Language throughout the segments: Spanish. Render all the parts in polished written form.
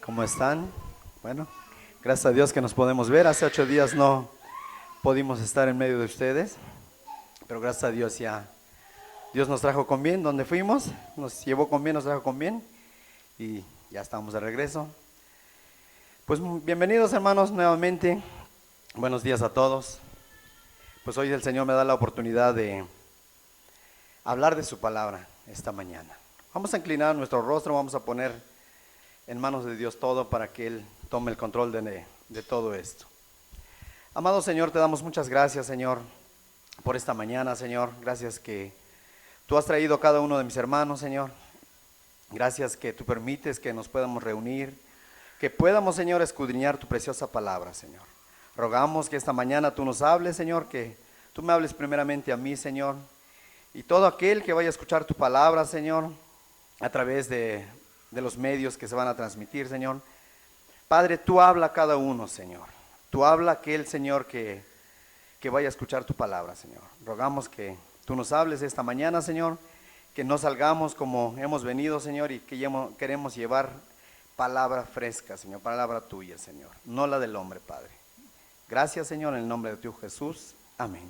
¿Cómo están? Bueno, gracias a Dios que nos podemos ver. Hace 8 días no pudimos estar en medio de ustedes, pero gracias a Dios ya Dios nos trajo con bien donde fuimos, nos llevó con bien, nos trajo con bien y ya estamos de regreso. Pues bienvenidos hermanos nuevamente, buenos días a todos. Pues hoy el Señor me da la oportunidad de hablar de su palabra esta mañana. Vamos a inclinar nuestro rostro, vamos a poner en manos de Dios todo para que Él tome el control de todo esto. Amado Señor, te damos muchas gracias, Señor, por esta mañana, Señor. Gracias que tú has traído a cada uno de mis hermanos, Señor. Gracias que tú permites que nos podamos reunir, que podamos, Señor, escudriñar tu preciosa palabra, Señor. Rogamos que esta mañana tú nos hables, Señor, que tú me hables primeramente a mí, Señor, y todo aquel que vaya a escuchar tu palabra, Señor, a través de los medios que se van a transmitir, Señor. Padre, tú habla a cada uno, Señor. Tú habla a aquel, Señor, que vaya a escuchar tu palabra, Señor. Rogamos que tú nos hables esta mañana, Señor, que no salgamos como hemos venido, Señor, y que queremos llevar palabra fresca, Señor, palabra tuya, Señor, no la del hombre, Padre. Gracias, Señor, en el nombre de tu Jesús. Amén.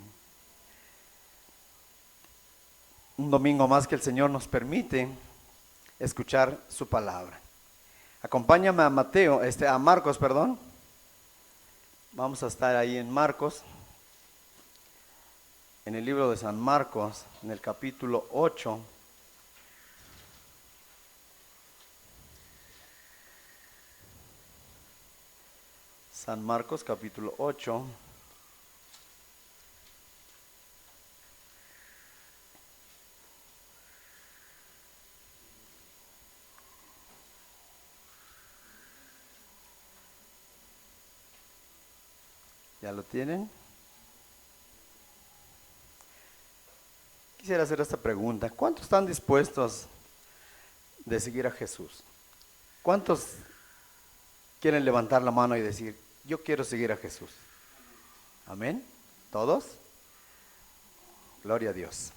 Un domingo más que el Señor nos permite escuchar su palabra. Acompáñame a Marcos, perdón. Vamos a estar ahí en Marcos, en el libro de San Marcos, en el capítulo 8. San Marcos, capítulo 8. ¿Ya lo tienen? Quisiera hacer esta pregunta. ¿Cuántos están dispuestos de seguir a Jesús? ¿Cuántos quieren levantar la mano y decir, yo quiero seguir a Jesús? Amén. ¿Todos? Gloria a Dios.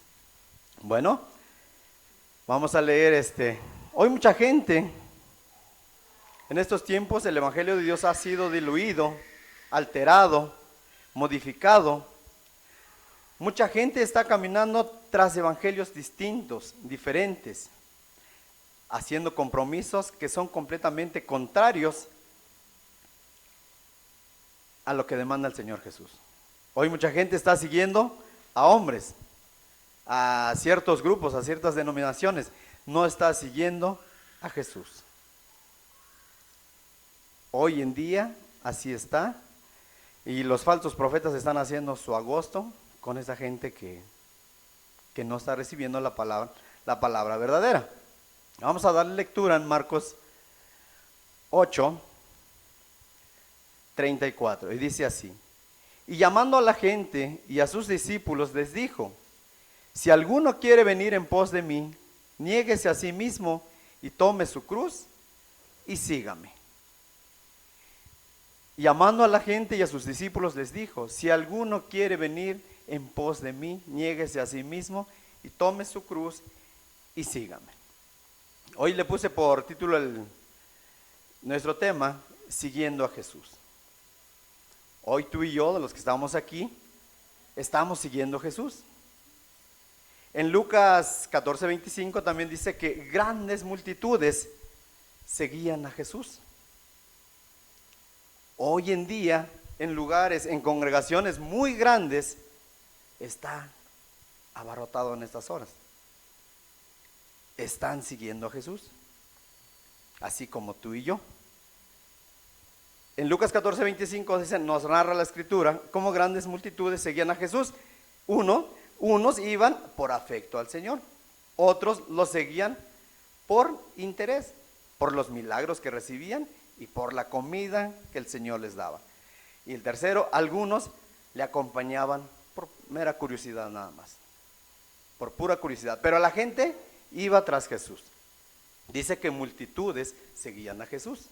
Bueno, vamos a leer Hoy mucha gente, en estos tiempos el Evangelio de Dios ha sido diluido, alterado, modificado. Mucha gente está caminando tras evangelios distintos, diferentes, haciendo compromisos que son completamente contrarios a lo que demanda el Señor Jesús. Hoy mucha gente está siguiendo a hombres, a ciertos grupos, a ciertas denominaciones, no está siguiendo a Jesús. Hoy en día así está, y los falsos profetas están haciendo su agosto con esa gente que no está recibiendo la palabra verdadera. Vamos a darle lectura en Marcos 8, 34, y dice así: y llamando a la gente y a sus discípulos les dijo, si alguno quiere venir en pos de mí, niéguese a sí mismo y tome su cruz y sígame. Llamando a la gente y a sus discípulos les dijo, si alguno quiere venir en pos de mí, niéguese a sí mismo y tome su cruz y sígame. Hoy le puse por título nuestro tema, siguiendo a Jesús. Hoy tú y yo, de los que estamos aquí, estamos siguiendo a Jesús. En Lucas 14:25 también dice que grandes multitudes seguían a Jesús. Hoy en día, en lugares, en congregaciones muy grandes, está abarrotado en estas horas. Están siguiendo a Jesús, así como tú y yo. En Lucas 14:25 dice, nos narra la escritura cómo grandes multitudes seguían a Jesús. Unos iban por afecto al Señor, otros lo seguían por interés, por los milagros que recibían y por la comida que el Señor les daba. Y el tercero, algunos le acompañaban por mera curiosidad nada más, por pura curiosidad. Pero la gente iba tras Jesús. Dice que multitudes seguían a Jesús.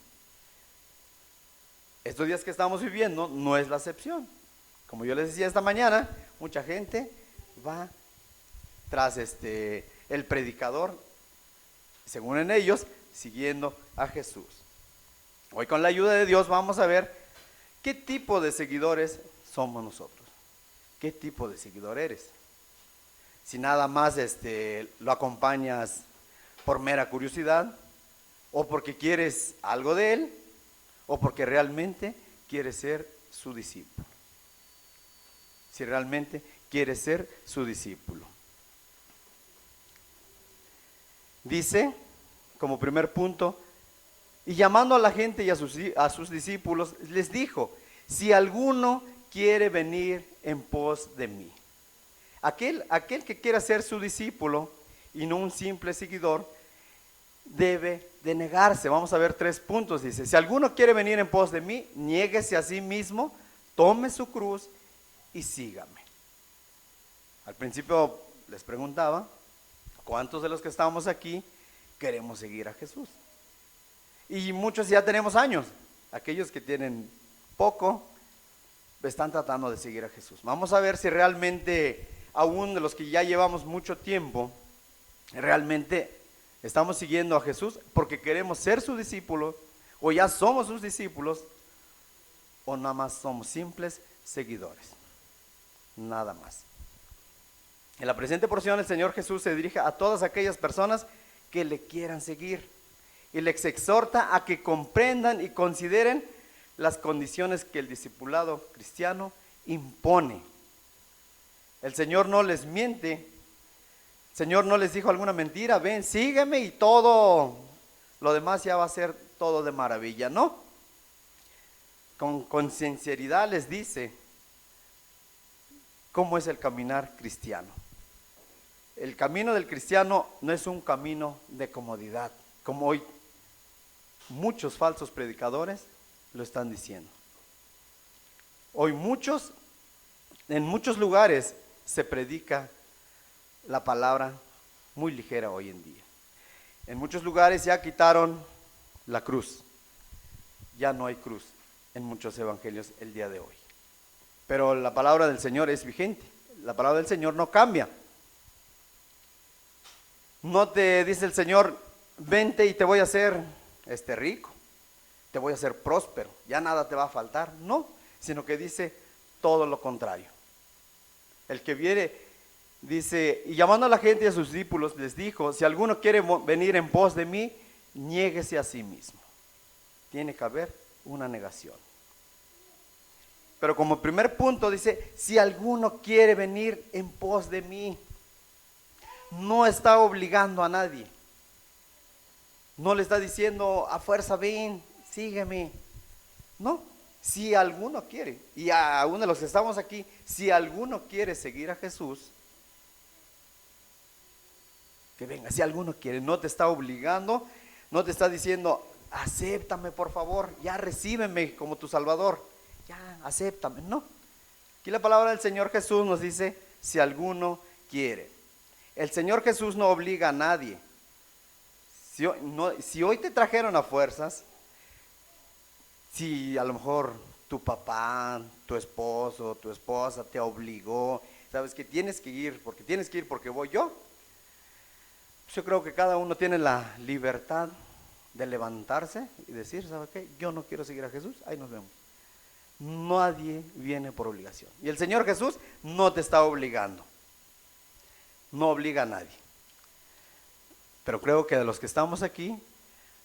Estos días que estamos viviendo no es la excepción. Como yo les decía esta mañana, mucha gente va tras el predicador, según en ellos, siguiendo a Jesús. Hoy con la ayuda de Dios vamos a ver qué tipo de seguidores somos nosotros. ¿Qué tipo de seguidor eres? Si nada más lo acompañas por mera curiosidad, o porque quieres algo de él, o porque realmente quieres ser su discípulo. Si realmente quieres ser su discípulo. Dice, como primer punto, y llamando a la gente y a sus discípulos, les dijo: si alguno quiere venir en pos de mí. Aquel que quiera ser su discípulo y no un simple seguidor, debe de negarse. Vamos a ver 3 puntos. Dice: si alguno quiere venir en pos de mí, niéguese a sí mismo, tome su cruz y sígame. Al principio les preguntaba, ¿cuántos de los que estamos aquí queremos seguir a Jesús? Y muchos ya tenemos años. Aquellos que tienen poco están tratando de seguir a Jesús. Vamos a ver si realmente, aún de los que ya llevamos mucho tiempo, realmente estamos siguiendo a Jesús porque queremos ser su discípulo, o ya somos sus discípulos, o nada más somos simples seguidores. Nada más. En la presente porción el Señor Jesús se dirige a todas aquellas personas que le quieran seguir y les exhorta a que comprendan y consideren las condiciones que el discipulado cristiano impone. El Señor no les miente. El Señor no les dijo alguna mentira: ven, sígueme y todo lo demás ya va a ser todo de maravilla. No, con sinceridad les dice cómo es el caminar cristiano. El camino del cristiano no es un camino de comodidad, como hoy muchos falsos predicadores lo están diciendo. Hoy en muchos lugares se predica la palabra muy ligera hoy en día. En muchos lugares ya quitaron la cruz. Ya no hay cruz en muchos evangelios el día de hoy. Pero la palabra del Señor es vigente. La palabra del Señor no cambia. No te dice el Señor: vente y te voy a hacer rico, te voy a hacer próspero, ya nada te va a faltar. No, sino que dice todo lo contrario. El que viene, dice, y llamando a la gente y a sus discípulos, les dijo: si alguno quiere venir en pos de mí, niéguese a sí mismo. Tiene que haber una negación. Pero como primer punto dice: si alguno quiere venir en pos de mí. No está obligando a nadie. No le está diciendo a fuerza: ven, sígueme. No, si alguno quiere, y aún de los que estamos aquí, si alguno quiere seguir a Jesús, que venga. Si alguno quiere, no te está obligando, no te está diciendo: acéptame por favor, ya recíbeme como tu Salvador, ya acéptame. No, aquí la palabra del Señor Jesús nos dice: si alguno quiere. El Señor Jesús no obliga a nadie. Si hoy te trajeron a fuerzas, si a lo mejor tu papá, tu esposo, tu esposa te obligó, sabes que tienes que ir porque voy yo, pues yo creo que cada uno tiene la libertad de levantarse y decir: ¿sabe qué? Yo no quiero seguir a Jesús, ahí nos vemos. Nadie viene por obligación. Y el Señor Jesús no te está obligando. No obliga a nadie. Pero creo que de los que estamos aquí,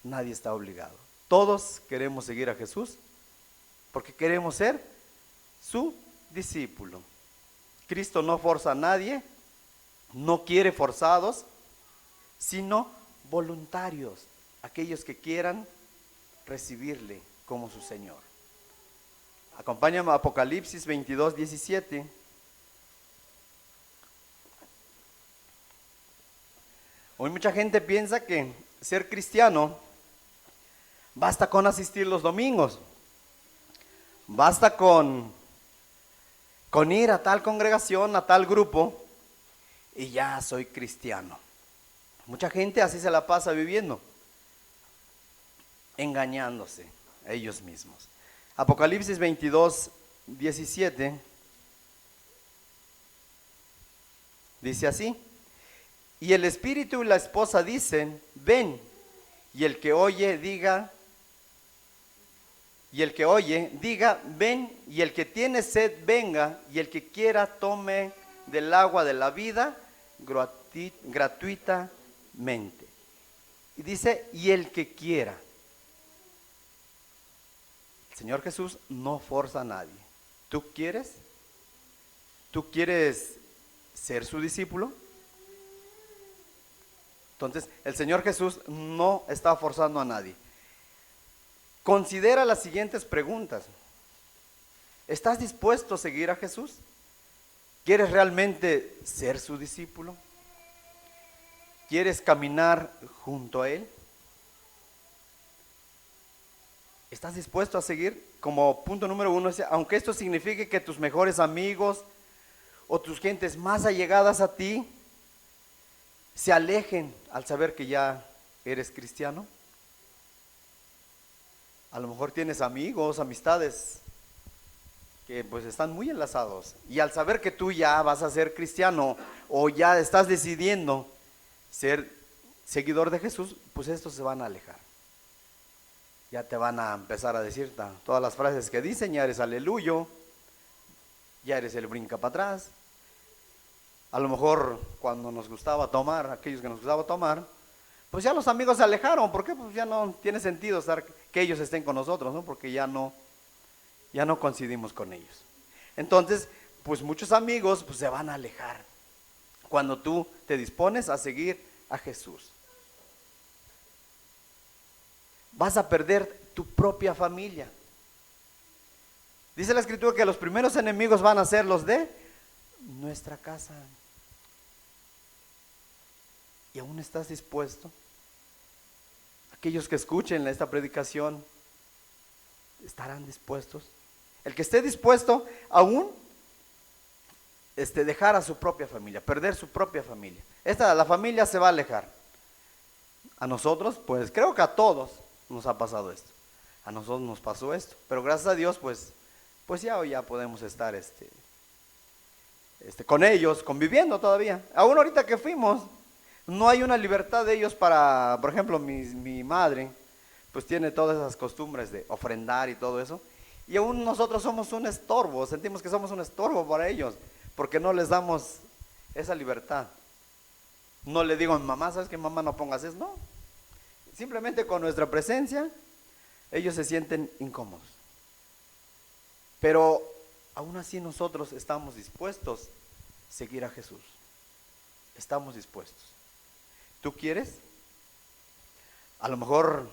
nadie está obligado. Todos queremos seguir a Jesús porque queremos ser su discípulo. Cristo no forza a nadie, no quiere forzados, sino voluntarios, aquellos que quieran recibirle como su Señor. Acompáñame a Apocalipsis 22, 17. Hoy mucha gente piensa que ser cristiano basta con asistir los domingos, basta con ir a tal congregación, a tal grupo, y ya soy cristiano. Mucha gente así se la pasa viviendo, engañándose a ellos mismos. Apocalipsis 22, 17 dice así: y el espíritu y la esposa dicen: ven. Y el que oye diga: y el que oye, diga, ven, y el que tiene sed, venga, y el que quiera, tome del agua de la vida gratuitamente. Y dice, y el que quiera. El Señor Jesús no forza a nadie. ¿Tú quieres? ¿Tú quieres ser su discípulo? Entonces, el Señor Jesús no está forzando a nadie. Considera las siguientes preguntas. ¿Estás dispuesto a seguir a Jesús? ¿Quieres realmente ser su discípulo? ¿Quieres caminar junto a Él? ¿Estás dispuesto a seguir? Como punto número 1, aunque esto signifique que tus mejores amigos o tus gentes más allegadas a ti se alejen al saber que ya eres cristiano. A lo mejor tienes amigos, amistades que pues están muy enlazados, y al saber que tú ya vas a ser cristiano o ya estás decidiendo ser seguidor de Jesús, pues estos se van a alejar. Ya te van a empezar a decir todas las frases que dicen, ya eres aleluyo, ya eres el brinca para atrás. A lo mejor cuando nos gustaba tomar, aquellos que nos gustaba tomar, pues ya los amigos se alejaron, porque pues ya no tiene sentido que ellos estén con nosotros, ¿no? Porque ya no coincidimos con ellos. Entonces, pues muchos amigos pues se van a alejar cuando tú te dispones a seguir a Jesús. Vas a perder tu propia familia. Dice la Escritura que los primeros enemigos van a ser los de nuestra casa. ¿Y aún estás dispuesto? Aquellos que escuchen esta predicación, ¿estarán dispuestos? El que esté dispuesto aún dejar a su propia familia, perder su propia familia. La familia se va a alejar. A nosotros, pues creo que a todos nos ha pasado esto. A nosotros nos pasó esto, pero gracias a Dios, pues ya podemos estar con ellos, conviviendo todavía. Aún ahorita que fuimos, no hay una libertad de ellos para, por ejemplo, mi madre, pues tiene todas esas costumbres de ofrendar y todo eso, y aún nosotros somos un estorbo, sentimos que somos un estorbo para ellos, porque no les damos esa libertad. No le digo a mi mamá, ¿sabes qué, mamá? No pongas eso, no. Simplemente con nuestra presencia, ellos se sienten incómodos. Pero aún así nosotros estamos dispuestos a seguir a Jesús. Estamos dispuestos. ¿Tú quieres? A lo mejor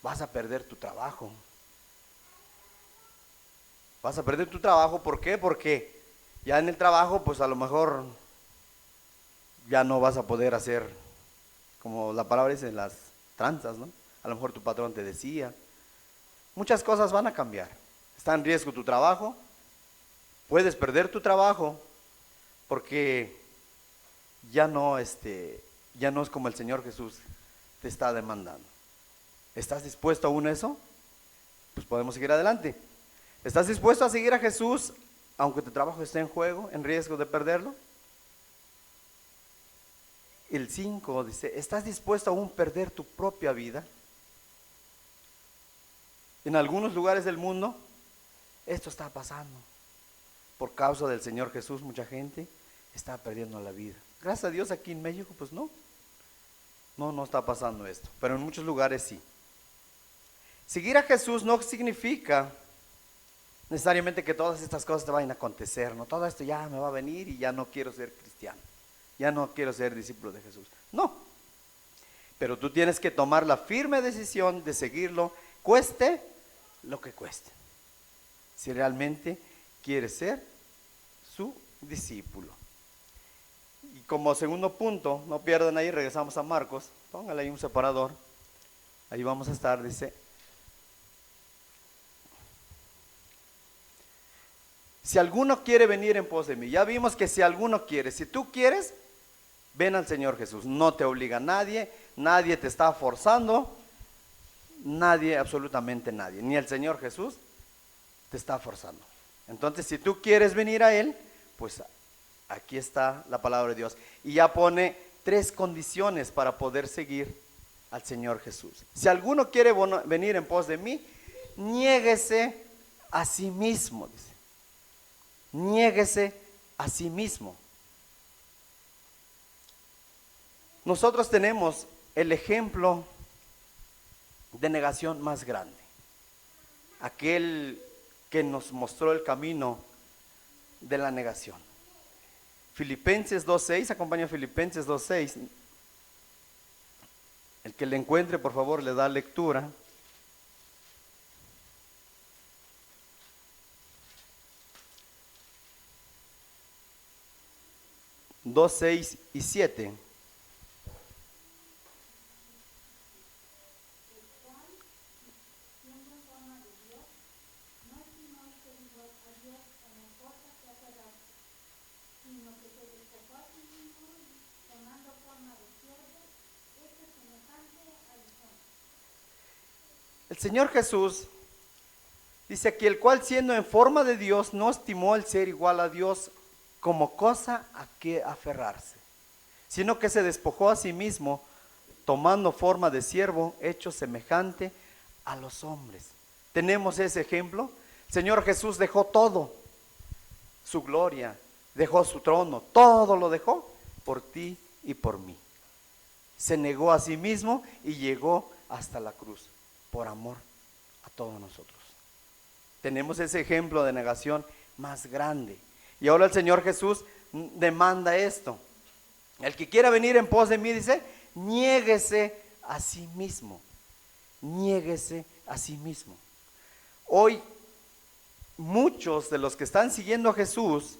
vas a perder tu trabajo. Vas a perder tu trabajo, ¿por qué? Porque ya en el trabajo, pues a lo mejor ya no vas a poder hacer, como la palabra dice, las tranzas, ¿no? A lo mejor tu patrón te decía. Muchas cosas van a cambiar. Está en riesgo tu trabajo. Puedes perder tu trabajo porque ya no es como el Señor Jesús te está demandando. ¿Estás dispuesto aún a eso? Pues podemos seguir adelante. ¿Estás dispuesto a seguir a Jesús aunque tu trabajo esté en juego, en riesgo de perderlo? El 5 dice, ¿estás dispuesto aún a perder tu propia vida? En algunos lugares del mundo esto está pasando. Por causa del Señor Jesús, mucha gente está perdiendo la vida. Gracias a Dios aquí en México, pues no está pasando esto, pero en muchos lugares sí. Seguir a Jesús no significa necesariamente que todas estas cosas te vayan a acontecer, ¿no? Todo esto ya me va a venir y ya no quiero ser cristiano, ya no quiero ser discípulo de Jesús. No, pero tú tienes que tomar la firme decisión de seguirlo, cueste lo que cueste, si realmente quieres ser su discípulo. Y como segundo punto, no pierdan ahí, regresamos a Marcos, póngale ahí un separador, ahí vamos a estar, dice, si alguno quiere venir en pos de mí, ya vimos que si alguno quiere, si tú quieres, ven al Señor Jesús, no te obliga nadie, nadie te está forzando, nadie, absolutamente nadie, ni el Señor Jesús te está forzando. Entonces, si tú quieres venir a Él, pues aquí está la palabra de Dios. Y ya pone 3 condiciones para poder seguir al Señor Jesús. Si alguno quiere venir en pos de mí, niéguese a sí mismo, dice. Niéguese a sí mismo. Nosotros tenemos el ejemplo de negación más grande. Aquel que nos mostró el camino de la negación. Filipenses 2:6, acompaña a Filipenses 2:6. El que le encuentre, por favor, le da lectura. Dos, 6 y 7. El Señor Jesús dice aquí, el cual siendo en forma de Dios, no estimó el ser igual a Dios como cosa a que aferrarse, sino que se despojó a sí mismo, tomando forma de siervo, hecho semejante a los hombres. Tenemos ese ejemplo. El Señor Jesús dejó todo, su gloria, dejó su trono, todo lo dejó por ti y por mí. Se negó a sí mismo y llegó hasta la cruz, por amor a todos nosotros. Tenemos ese ejemplo de negación más grande. Y ahora el Señor Jesús demanda esto. El que quiera venir en pos de mí, dice, niéguese a sí mismo. Niéguese a sí mismo. Hoy, muchos de los que están siguiendo a Jesús,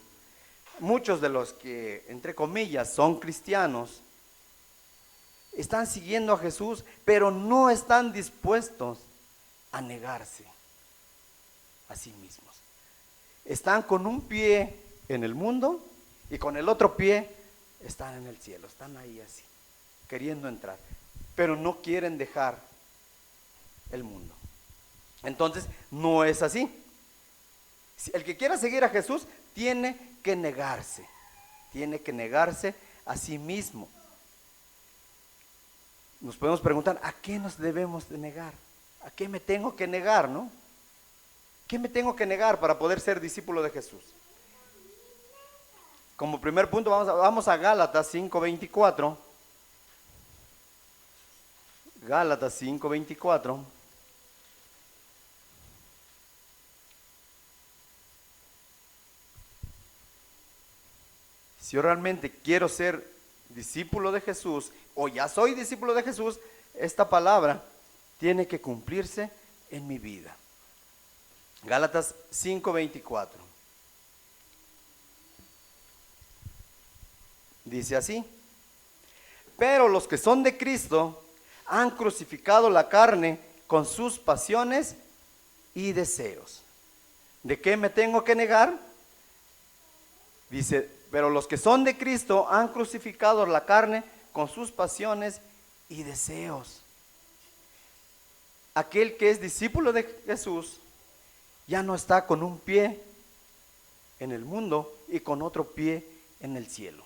muchos de los que, entre comillas, son cristianos, están siguiendo a Jesús, pero no están dispuestos a negarse a sí mismos. Están con un pie en el mundo y con el otro pie están en el cielo. Están ahí así, queriendo entrar, pero no quieren dejar el mundo. Entonces, no es así. El que quiera seguir a Jesús tiene que negarse a sí mismo. Nos podemos preguntar, ¿a qué nos debemos de negar? ¿A qué me tengo que negar, no? ¿Qué me tengo que negar para poder ser discípulo de Jesús? Como primer punto vamos a Gálatas 5:24. Gálatas 5:24. Si yo realmente quiero ser discípulo de Jesús, o ya soy discípulo de Jesús, esta palabra tiene que cumplirse en mi vida. Gálatas 5:24. Dice así: pero los que son de Cristo han crucificado la carne con sus pasiones y deseos. ¿De qué me tengo que negar? Dice, pero los que son de Cristo han crucificado la carne con sus pasiones y deseos. Aquel que es discípulo de Jesús ya no está con un pie en el mundo y con otro pie en el cielo.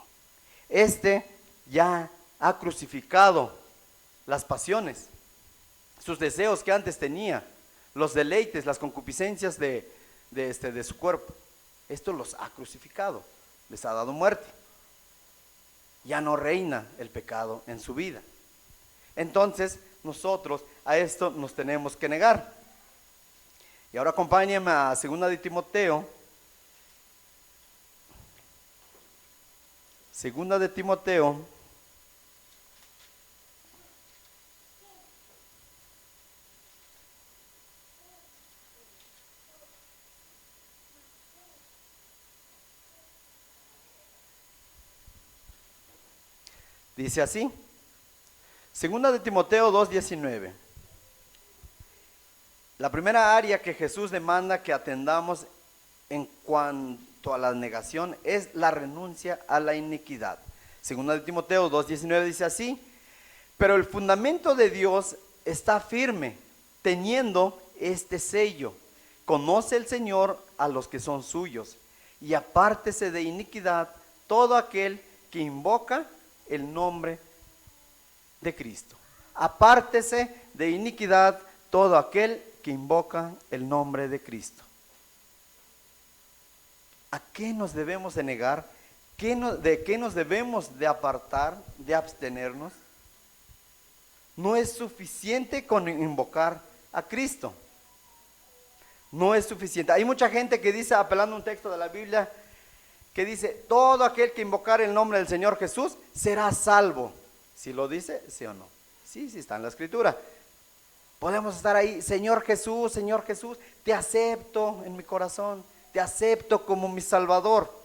Este ya ha crucificado las pasiones, sus deseos que antes tenía, los deleites, las concupiscencias de su cuerpo. Esto los ha crucificado, les ha dado muerte. Ya no reina el pecado en su vida. Entonces nosotros a esto nos tenemos que negar. Y ahora acompáñenme a 2 de Timoteo. 2 de Timoteo. Dice así, 2 de Timoteo 2:19. La primera área que Jesús demanda que atendamos en cuanto a la negación es la renuncia a la iniquidad. 2 de Timoteo 2:19 dice así: pero el fundamento de Dios está firme, teniendo este sello: conoce el Señor a los que son suyos, y apártese de iniquidad todo aquel que invoca el nombre de Cristo. Apártese de iniquidad todo aquel que invoca el nombre de Cristo. ¿A qué nos debemos de negar? ¿De qué nos debemos de apartar, de abstenernos? No es suficiente con invocar a Cristo. No es suficiente. Hay mucha gente que dice, apelando a un texto de la Biblia, que dice, todo aquel que invocar el nombre del Señor Jesús será salvo. ¿Sí lo dice? ¿Sí o no? Sí, sí está en la Escritura. Podemos estar ahí, Señor Jesús, te acepto en mi corazón, te acepto como mi Salvador.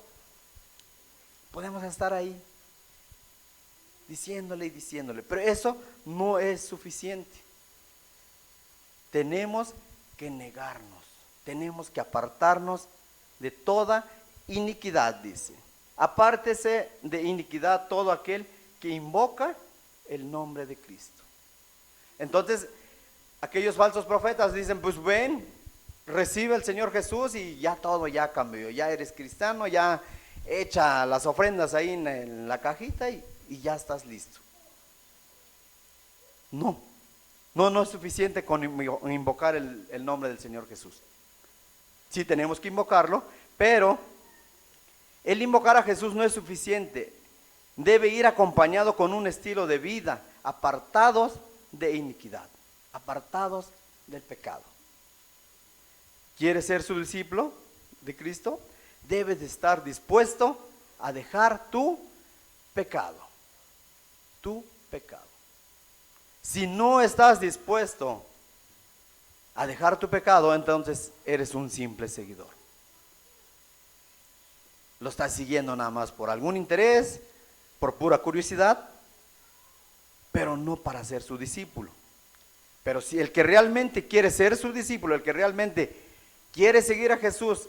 Podemos estar ahí, diciéndole y diciéndole, pero eso no es suficiente. Tenemos que negarnos, tenemos que apartarnos de toda iniquidad, dice. Apártese de iniquidad todo aquel que invoca el nombre de Cristo. Entonces, aquellos falsos profetas dicen, pues ven, recibe el Señor Jesús y ya todo ya cambió, ya eres cristiano, ya echa las ofrendas ahí en la cajita y ya estás listo. No es suficiente con invocar el nombre del Señor Jesús. Sí tenemos que invocarlo, pero el invocar a Jesús no es suficiente. Debe ir acompañado con un estilo de vida, apartados de iniquidad, apartados del pecado. ¿Quieres ser su discípulo de Cristo? Debes de estar dispuesto a dejar tu pecado. Tu pecado. Si no estás dispuesto a dejar tu pecado, entonces eres un simple seguidor. Lo estás siguiendo nada más por algún interés, por pura curiosidad, pero no para ser su discípulo. Pero si el que realmente quiere ser su discípulo, el que realmente quiere seguir a Jesús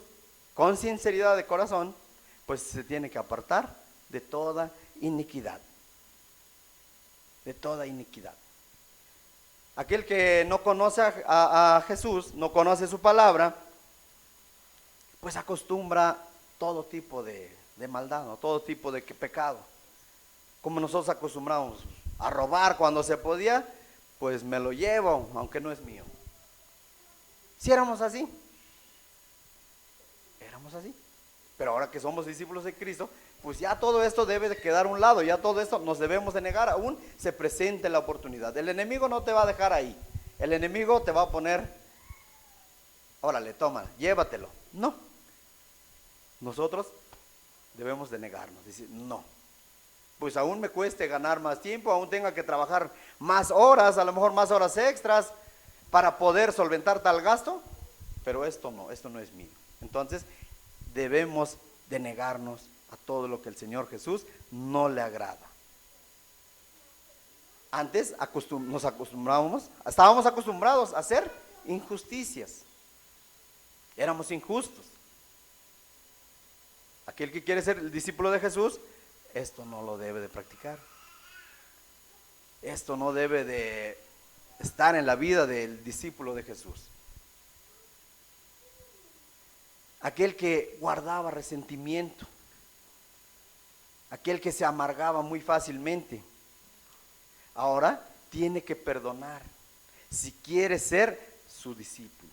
con sinceridad de corazón, pues se tiene que apartar de toda iniquidad. De toda iniquidad. Aquel que no conoce a Jesús, no conoce su palabra, pues acostumbra todo tipo de maldad, ¿no? Todo tipo de pecado. Como nosotros acostumbramos a robar cuando se podía, pues me lo llevo, aunque no es mío. Si éramos así, pero ahora que somos discípulos de Cristo, pues ya todo esto debe de quedar a un lado, ya todo esto nos debemos de negar, aún se presente la oportunidad. El enemigo no te va a dejar ahí, el enemigo te va a poner, órale, toma, llévatelo. No, nosotros debemos de negarnos, decir, no, pues aún me cueste ganar más tiempo, aún tenga que trabajar más horas, a lo mejor más horas extras, para poder solventar tal gasto, pero esto no es mío. Entonces, debemos de negarnos a todo lo que el Señor Jesús no le agrada. Antes estábamos acostumbrados a hacer injusticias. Éramos injustos. Aquel que quiere ser el discípulo de Jesús, esto no lo debe de practicar. Esto no debe de estar en la vida del discípulo de Jesús. Aquel que guardaba resentimiento, aquel que se amargaba muy fácilmente, ahora tiene que perdonar. Si quieres ser su discípulo,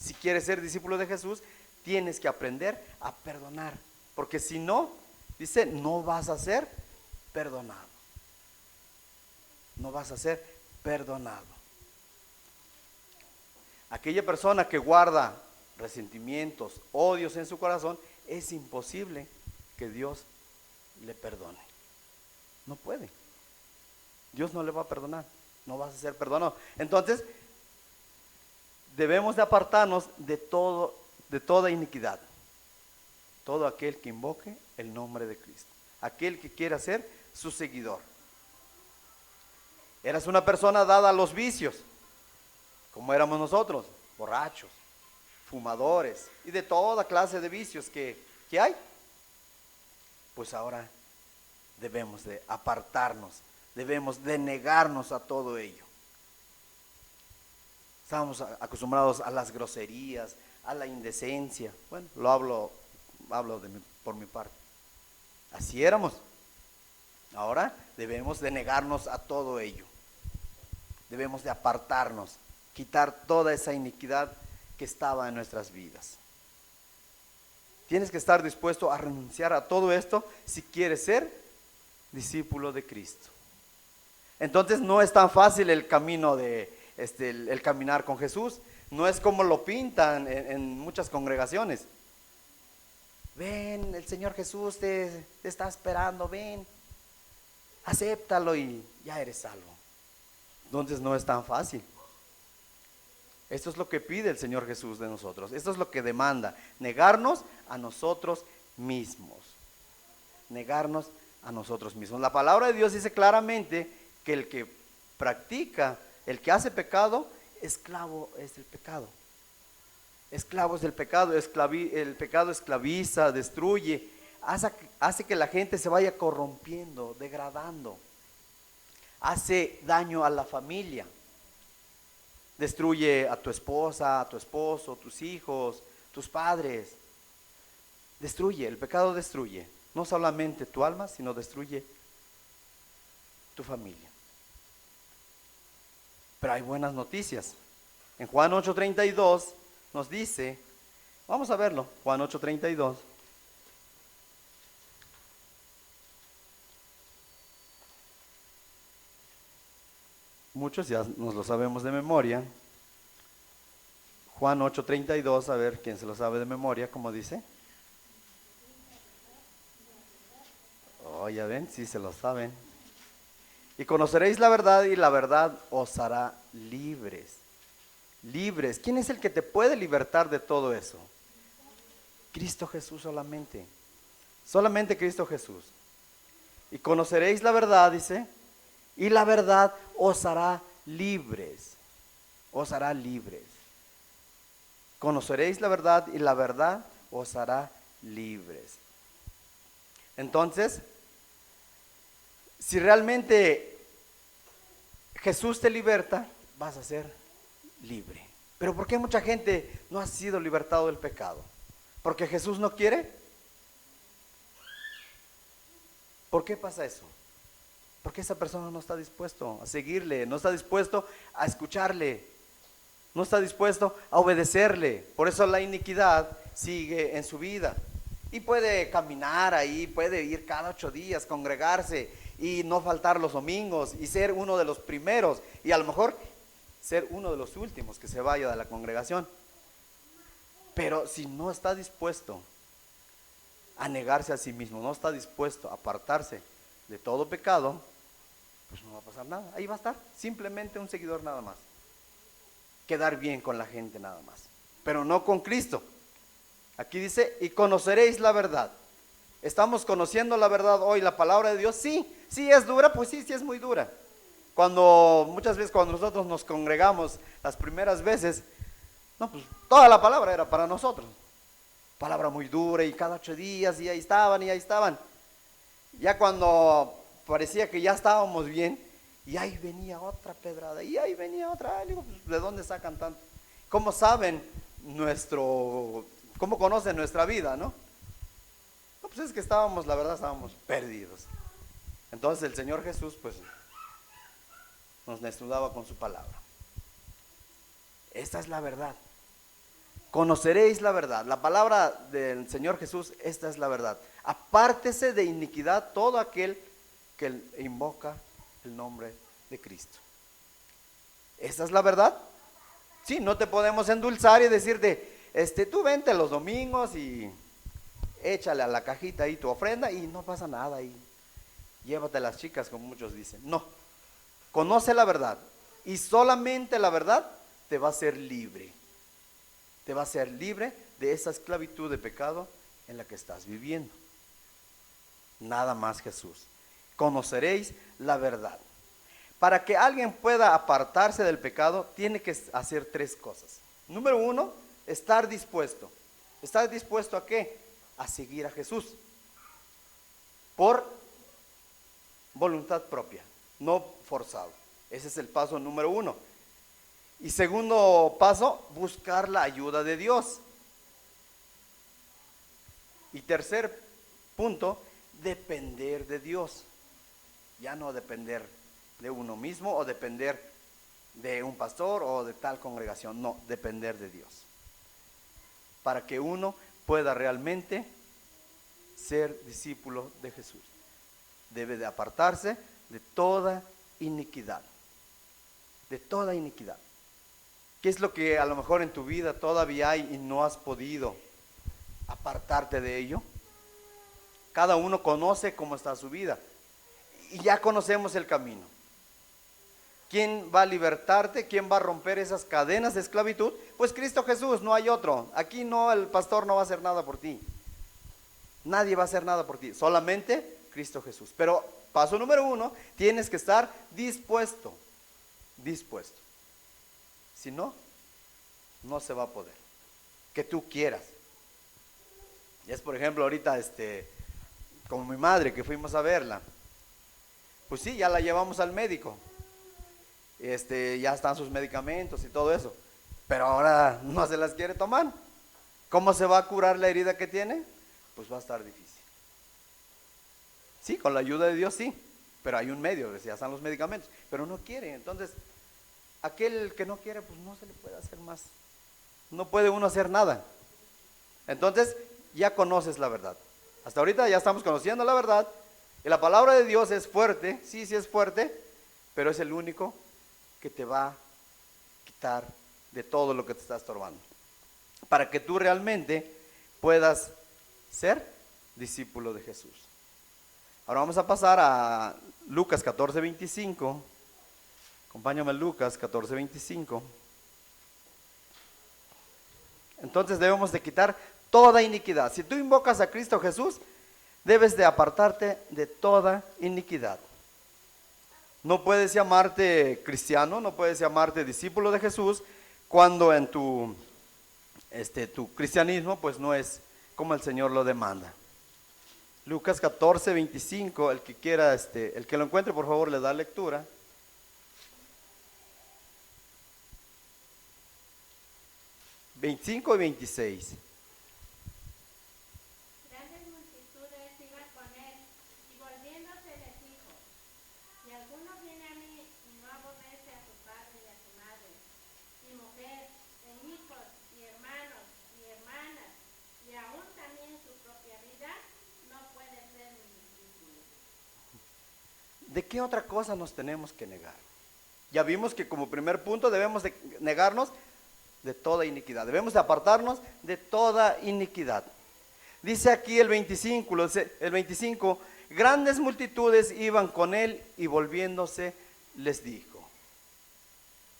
si quieres ser discípulo de Jesús, tienes que aprender a perdonar, porque si no, dice, no vas a ser perdonado. No vas a ser perdonado. Aquella persona que guarda resentimientos, odios en su corazón, es imposible que Dios le perdone. No puede. Dios no le va a perdonar. No vas a ser perdonado. Entonces, debemos de apartarnos de toda iniquidad. Todo aquel que invoque el nombre de Cristo. Aquel que quiera ser su seguidor. Eras una persona dada a los vicios, como éramos nosotros, borrachos, fumadores y de toda clase de vicios que hay. Pues ahora debemos de apartarnos, debemos de negarnos a todo ello. Estábamos acostumbrados a las groserías, a la indecencia. Bueno, lo hablo por mi parte. Así éramos. Ahora debemos de negarnos a todo ello. Debemos de apartarnos quitar toda esa iniquidad que estaba en nuestras vidas. Tienes que estar dispuesto a renunciar a todo esto si quieres ser discípulo de Cristo. Entonces no es tan fácil el camino el caminar con Jesús. No es como lo pintan en muchas congregaciones. Ven, el Señor Jesús te está esperando, ven, acéptalo y ya eres salvo. Entonces no es tan fácil. Esto es lo que pide el Señor Jesús de nosotros. Esto es lo que demanda, negarnos a nosotros mismos. Negarnos a nosotros mismos. La palabra de Dios dice claramente que el que practica, el que hace pecado, esclavo es del pecado. Esclavos del pecado, el pecado esclaviza, destruye, hace que la gente se vaya corrompiendo, degradando, hace daño a la familia, destruye a tu esposa, a tu esposo, tus hijos, tus padres, destruye, el pecado destruye, no solamente tu alma, sino destruye tu familia. Pero hay buenas noticias. En Juan 8:32 nos dice, vamos a verlo, Juan 8:32. Muchos ya nos lo sabemos de memoria. Juan 8:32, a ver quién se lo sabe de memoria, ¿cómo dice? Oh, ya ven, sí se lo saben. Y conoceréis la verdad y la verdad os hará libres. Libres. ¿Quién es el que te puede libertar de todo eso? Cristo Jesús solamente. Solamente Cristo Jesús. Y conoceréis la verdad, dice, y la verdad os hará libres. Os hará libres. Conoceréis la verdad y la verdad os hará libres. Entonces, si realmente Jesús te liberta, vas a ser libre. Pero ¿por qué mucha gente no ha sido libertado del pecado? ¿Porque Jesús no quiere? ¿Por qué pasa eso? Porque esa persona no está dispuesto a seguirle, no está dispuesto a escucharle, no está dispuesto a obedecerle. Por eso la iniquidad sigue en su vida. Y puede caminar ahí, puede ir cada 8 días, congregarse y no faltar los domingos y ser uno de los primeros y a lo mejor ser uno de los últimos que se vaya de la congregación. Pero si no está dispuesto a negarse a sí mismo, no está dispuesto a apartarse de todo pecado, pues no va a pasar nada. Ahí va a estar, simplemente un seguidor nada más. Quedar bien con la gente nada más, pero no con Cristo. Aquí dice, y conoceréis la verdad. ¿Estamos conociendo la verdad hoy, la palabra de Dios? Sí, sí es dura, pues sí, sí es muy dura. Muchas veces cuando nosotros nos congregamos las primeras veces, no, pues toda la palabra era para nosotros. Palabra muy dura y cada 8 días y ahí estaban y ahí estaban. Ya cuando parecía que ya estábamos bien, y ahí venía otra pedrada, y ahí venía otra, digo, pues, ¿de dónde sacan tanto? ¿Cómo saben cómo conocen nuestra vida, no? No, pues es que la verdad estábamos perdidos. Entonces el Señor Jesús, pues, nos desnudaba con su palabra. Esta es la verdad. Conoceréis la verdad. La palabra del Señor Jesús, esta es la verdad. Apártese de iniquidad todo aquel que invoca el nombre de Cristo. ¿Esta es la verdad? Sí, no te podemos endulzar y decirte, tú vente los domingos y échale a la cajita ahí tu ofrenda y no pasa nada y llévate a las chicas, como muchos dicen. No, conoce la verdad y solamente la verdad te va a hacer libre. Te va a hacer libre de esa esclavitud de pecado en la que estás viviendo. Nada más Jesús. Conoceréis la verdad. Para que alguien pueda apartarse del pecado, tiene que hacer 3 cosas. Número 1, estar dispuesto. ¿Estar dispuesto a qué? A seguir a Jesús. Por voluntad propia, no forzado. Ese es el paso número 1. Y segundo paso, buscar la ayuda de Dios. Y tercer punto, depender de Dios. Ya no depender de uno mismo o depender de un pastor o de tal congregación. No, depender de Dios. Para que uno pueda realmente ser discípulo de Jesús, debe de apartarse de toda iniquidad. De toda iniquidad. ¿Qué es lo que a lo mejor en tu vida todavía hay y no has podido apartarte de ello? Cada uno conoce cómo está su vida y ya conocemos el camino. ¿Quién va a libertarte? ¿Quién va a romper esas cadenas de esclavitud? Pues Cristo Jesús, no hay otro. Aquí no, el pastor no va a hacer nada por ti. Nadie va a hacer nada por ti, solamente Cristo Jesús. Pero paso número 1, tienes que estar dispuesto. Dispuesto. Si no, no se va a poder. Que tú quieras. Y es por ejemplo ahorita como mi madre que fuimos a verla. Pues sí, ya la llevamos al médico. Ya están sus medicamentos y todo eso. Pero ahora no se las quiere tomar. ¿Cómo se va a curar la herida que tiene? Pues va a estar difícil. Sí, con la ayuda de Dios sí. Pero hay un medio, ya están los medicamentos. Pero no quiere. Entonces, aquel que no quiere, pues no se le puede hacer más. No puede uno hacer nada. Entonces, ya conoces la verdad. Hasta ahorita ya estamos conociendo la verdad. Y la palabra de Dios es fuerte. Sí, sí es fuerte. Pero es el único que te va a quitar de todo lo que te está estorbando, para que tú realmente puedas ser discípulo de Jesús. Ahora vamos a pasar a Lucas 14:25. Acompáñame a Lucas 14:25. Entonces debemos de quitar toda iniquidad. Si tú invocas a Cristo Jesús, debes de apartarte de toda iniquidad. No puedes llamarte cristiano, no puedes llamarte discípulo de Jesús cuando en tu cristianismo pues no es como el Señor lo demanda. Lucas 14:25, el que quiera, el que lo encuentre por favor le da lectura. 25 y 26. ¿De qué otra cosa nos tenemos que negar? Ya vimos que como primer punto debemos de negarnos de toda iniquidad. Debemos de apartarnos de toda iniquidad. Dice aquí el 25, grandes multitudes iban con él y volviéndose les dijo.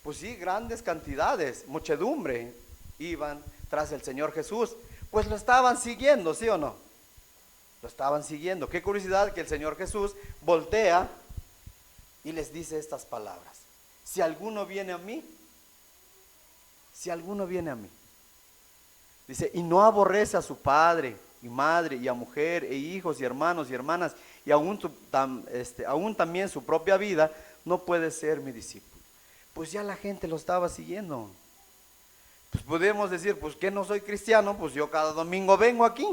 Pues sí, grandes cantidades, muchedumbre iban tras el Señor Jesús. Pues lo estaban siguiendo, ¿sí o no? Lo estaban siguiendo. Qué curiosidad que el Señor Jesús voltea y les dice estas palabras. Si alguno viene a mí, dice, y no aborrece a su padre y madre y a mujer e hijos y hermanos y hermanas y aún también su propia vida, no puede ser mi discípulo. Pues ya la gente lo estaba siguiendo. Pues podemos decir, pues que no soy cristiano, pues yo cada domingo vengo aquí.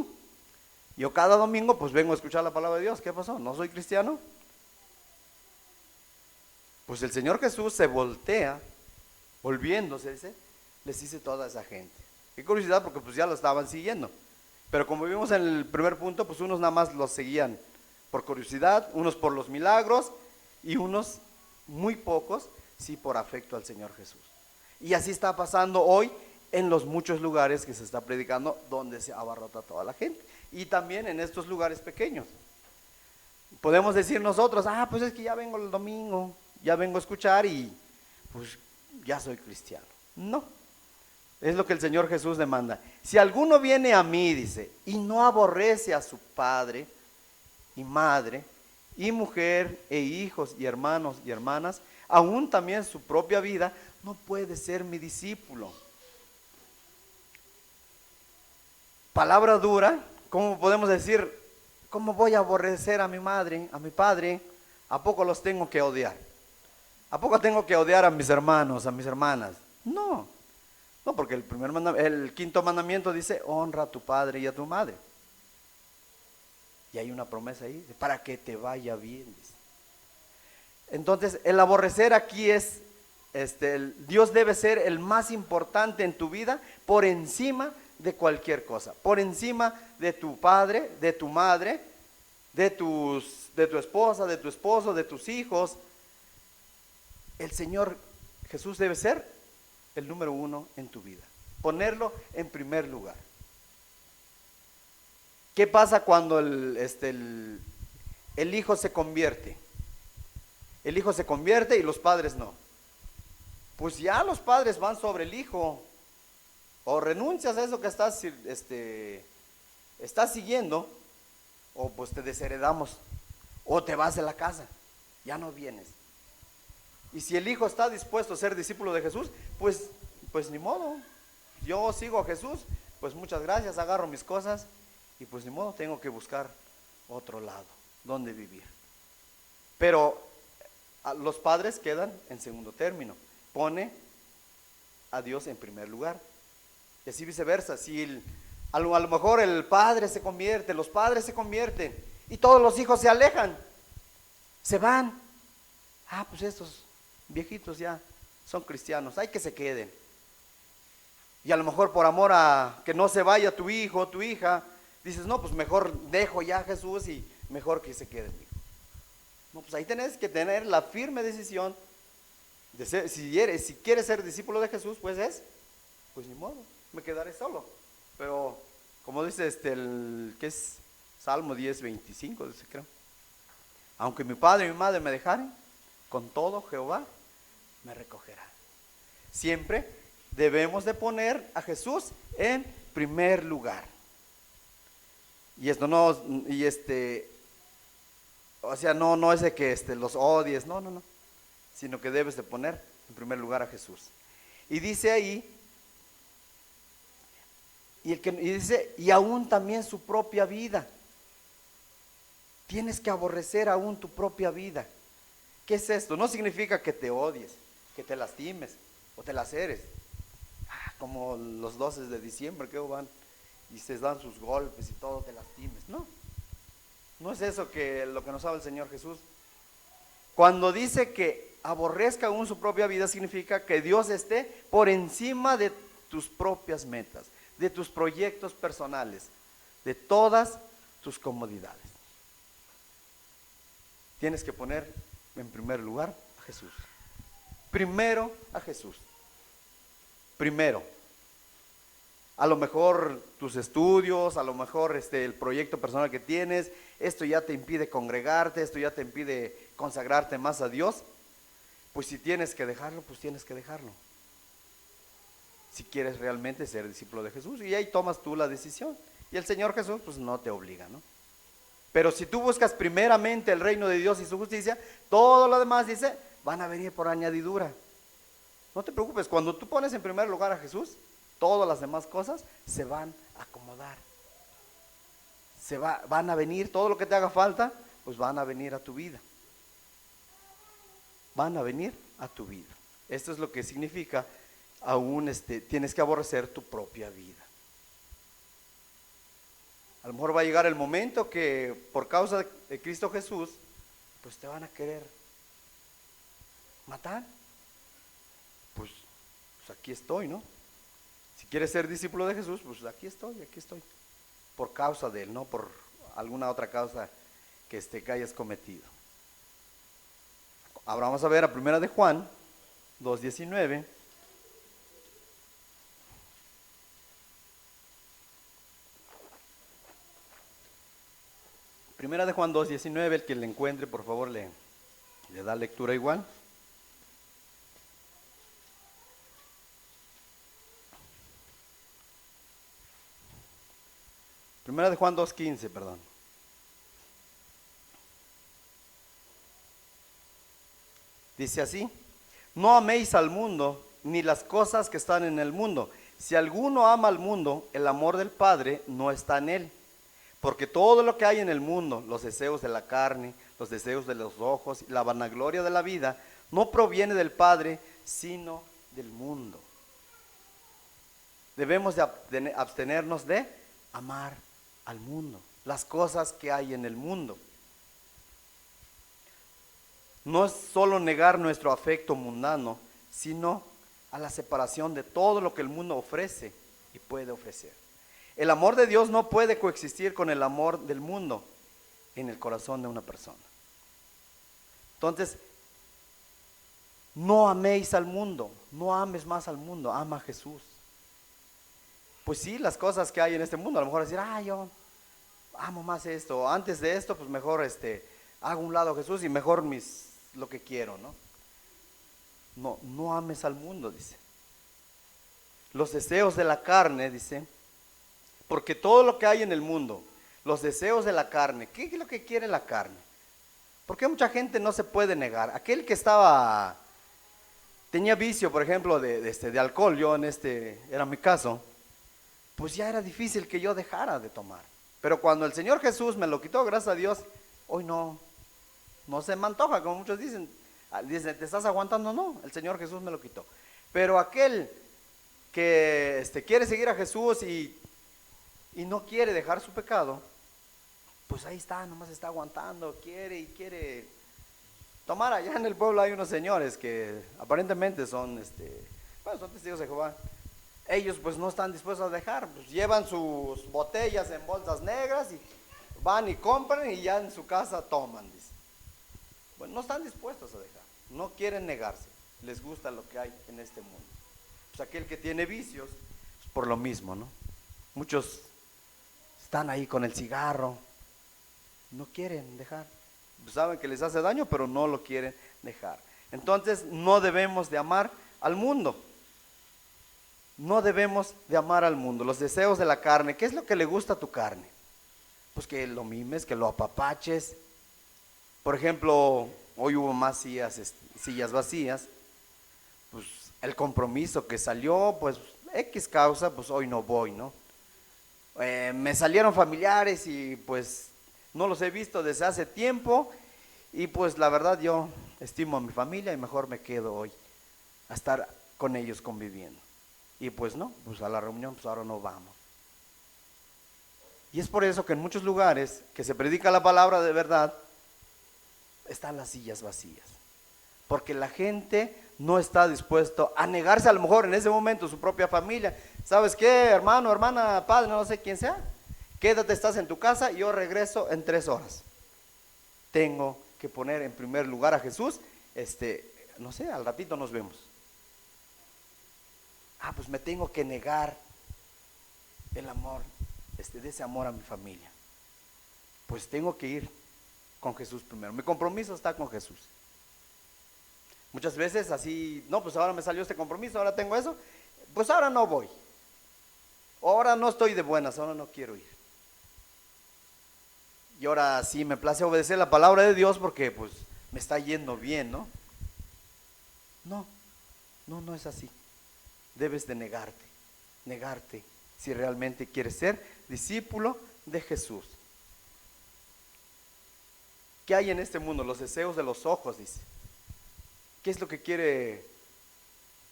Yo cada domingo pues vengo a escuchar la palabra de Dios. ¿Qué pasó? ¿No soy cristiano? Pues el Señor Jesús se voltea, volviéndose, les dice toda esa gente. Qué curiosidad, porque pues ya lo estaban siguiendo. Pero como vimos en el primer punto, pues unos nada más los seguían por curiosidad, unos por los milagros y unos, muy pocos, sí por afecto al Señor Jesús. Y así está pasando hoy en los muchos lugares que se está predicando, donde se abarrota toda la gente. Y también en estos lugares pequeños. Podemos decir nosotros, pues es que ya vengo el domingo, ya vengo a escuchar y pues ya soy cristiano. No, es lo que el Señor Jesús demanda. Si alguno viene a mí, dice, y no aborrece a su padre y madre y mujer e hijos y hermanos y hermanas, aún también su propia vida, no puede ser mi discípulo. Palabra dura. ¿Cómo podemos decir, cómo voy a aborrecer a mi madre, a mi padre? ¿A poco los tengo que odiar? ¿A poco tengo que odiar a mis hermanos, a mis hermanas? No, porque el quinto mandamiento dice, honra a tu padre y a tu madre. Y hay una promesa ahí, para que te vaya bien, dice. Entonces, el aborrecer aquí es Dios debe ser el más importante en tu vida por encima de cualquier cosa, por encima de tu padre, de tu madre, de tu esposa, de tu esposo, de tus hijos. El Señor Jesús debe ser el número uno en tu vida, ponerlo en primer lugar. ¿Qué pasa cuando el hijo se convierte? El hijo se convierte y los padres no. Pues ya los padres van sobre el hijo. O renuncias a eso que estás siguiendo, o pues te desheredamos, o te vas de la casa, ya no vienes. Y si el hijo está dispuesto a ser discípulo de Jesús, pues ni modo, yo sigo a Jesús, pues muchas gracias, agarro mis cosas y pues ni modo, tengo que buscar otro lado donde vivir. Pero los padres quedan en segundo término, pone a Dios en primer lugar. Y así viceversa, si a lo mejor el padre se convierte, los padres se convierten y todos los hijos se alejan, se van. Pues estos viejitos ya son cristianos, hay que se queden. Y a lo mejor por amor a que no se vaya tu hijo o tu hija, dices, no, pues mejor dejo ya a Jesús y mejor que se quede mi hijo. No, pues ahí tenés que tener la firme decisión de ser, si quieres ser discípulo de Jesús, pues ni modo, me quedaré solo. Pero como dice que es Salmo 10:25, dice, creo, aunque mi padre y mi madre me dejaren, con todo Jehová me recogerá. Siempre debemos de poner a Jesús en primer lugar. Y esto no, o sea, no es de que los odies, no, sino que debes de poner en primer lugar a Jesús. Y dice ahí, y aún también su propia vida. Tienes que aborrecer aún tu propia vida. ¿Qué es esto? No significa que te odies, que te lastimes o te laceres. Como los 12 de diciembre que van y se dan sus golpes y todo, te lastimes. No es eso lo que nos habla el Señor Jesús. Cuando dice que aborrezca aún su propia vida, significa que Dios esté por encima de tus propias metas, de tus proyectos personales, de todas tus comodidades. Tienes que poner en primer lugar a Jesús. Primero a Jesús. Primero. A lo mejor tus estudios, a lo mejor el proyecto personal que tienes, esto ya te impide congregarte, esto ya te impide consagrarte más a Dios. Pues si tienes que dejarlo, pues tienes que dejarlo. Si quieres realmente ser discípulo de Jesús, y ahí tomas tú la decisión. Y el Señor Jesús pues no te obliga, ¿no? Pero si tú buscas primeramente el reino de Dios y su justicia, todo lo demás, dice, van a venir por añadidura. No te preocupes, cuando tú pones en primer lugar a Jesús, todas las demás cosas se van a acomodar. Van a venir, todo lo que te haga falta, pues van a venir a tu vida. Van a venir a tu vida. Esto es lo que significa aún tienes que aborrecer tu propia vida. A lo mejor va a llegar el momento que por causa de Cristo Jesús, pues te van a querer matar. Pues aquí estoy, ¿no? Si quieres ser discípulo de Jesús, pues aquí estoy. Por causa de Él, no por alguna otra causa que hayas cometido. Ahora vamos a ver a 1 de Juan 2:19. Primera de Juan 2:19, el que le encuentre, por favor, le da lectura igual. Primera de Juan 2:15, perdón. Dice así: no améis al mundo, ni las cosas que están en el mundo. Si alguno ama al mundo, el amor del Padre no está en él. Porque todo lo que hay en el mundo, los deseos de la carne, los deseos de los ojos, la vanagloria de la vida, no proviene del Padre, sino del mundo. Debemos de abstenernos de amar al mundo, las cosas que hay en el mundo. No es solo negar nuestro afecto mundano, sino a la separación de todo lo que el mundo ofrece y puede ofrecer. El amor de Dios no puede coexistir con el amor del mundo en el corazón de una persona. Entonces, no améis al mundo, no ames más al mundo, ama a Jesús. Pues sí, las cosas que hay en este mundo, a lo mejor decir, yo amo más esto, antes de esto, pues mejor hago un lado a Jesús y mejor lo que quiero, ¿no? No ames al mundo, dice. Los deseos de la carne, dice, porque todo lo que hay en el mundo, los deseos de la carne, ¿qué es lo que quiere la carne? Porque mucha gente no se puede negar. Aquel que tenía vicio, por ejemplo, de alcohol, era mi caso, pues ya era difícil que yo dejara de tomar. Pero cuando el Señor Jesús me lo quitó, gracias a Dios, hoy no se me antoja, como muchos dicen, ¿te estás aguantando? No, el Señor Jesús me lo quitó. Pero aquel que quiere seguir a Jesús y no quiere dejar su pecado, pues ahí está, nomás está aguantando, quiere tomar. Allá en el pueblo hay unos señores que aparentemente son testigos de Jehová. Ellos pues no están dispuestos a dejar, pues llevan sus botellas en bolsas negras y van y compran y ya en su casa toman, dice. Bueno, no están dispuestos a dejar, no quieren negarse, les gusta lo que hay en este mundo. Pues aquel que tiene vicios, pues por lo mismo, ¿no? Muchos están ahí con el cigarro, no quieren dejar, pues saben que les hace daño, pero no lo quieren dejar. Entonces no debemos de amar al mundo. No debemos de amar al mundo, los deseos de la carne. ¿Qué es lo que le gusta a tu carne? Pues que lo mimes, que lo apapaches. Por ejemplo, hoy hubo más sillas vacías. Pues el compromiso que salió, pues X causa, pues hoy no voy, ¿no? Me salieron familiares y pues no los he visto desde hace tiempo. Y pues la verdad yo estimo a mi familia y mejor me quedo hoy a estar con ellos conviviendo. Y pues no, pues a la reunión pues ahora no vamos. Y es por eso que en muchos lugares que se predica la palabra de verdad, están las sillas vacías. Porque la gente no está dispuesto a negarse a lo mejor en ese momento su propia familia. ¿Sabes qué, hermano, hermana, padre, no sé quién sea? Quédate, estás en tu casa y yo regreso en 3 horas. Tengo que poner en primer lugar a Jesús, no sé, al ratito nos vemos. Pues me tengo que negar el amor, de ese amor a mi familia. Pues tengo que ir con Jesús primero. Mi compromiso está con Jesús. Muchas veces así, no, pues ahora me salió este compromiso, ahora tengo eso, pues ahora no voy. Ahora no estoy de buenas, ahora no quiero ir. Y ahora sí me place obedecer la palabra de Dios porque pues me está yendo bien, ¿no? No es así. Debes de negarte si realmente quieres ser discípulo de Jesús. ¿Qué hay en este mundo? Los deseos de los ojos, dice. ¿Qué es lo que quiere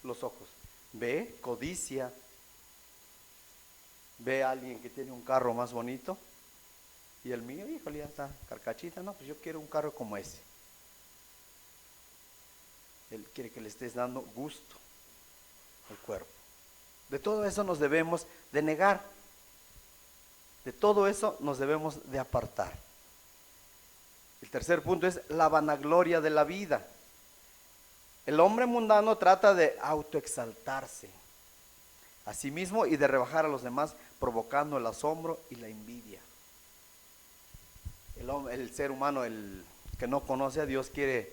los ojos? Ve, codicia. Ve a alguien que tiene un carro más bonito y el mío, híjole, ya está carcachita. No, pues yo quiero un carro como ese. Él quiere que le estés dando gusto al cuerpo. De todo eso nos debemos de negar. De todo eso nos debemos de apartar. El tercer punto es la vanagloria de la vida. El hombre mundano trata de autoexaltarse a sí mismo y de rebajar a los demás, provocando el asombro y la envidia. El ser humano, el que no conoce a Dios, quiere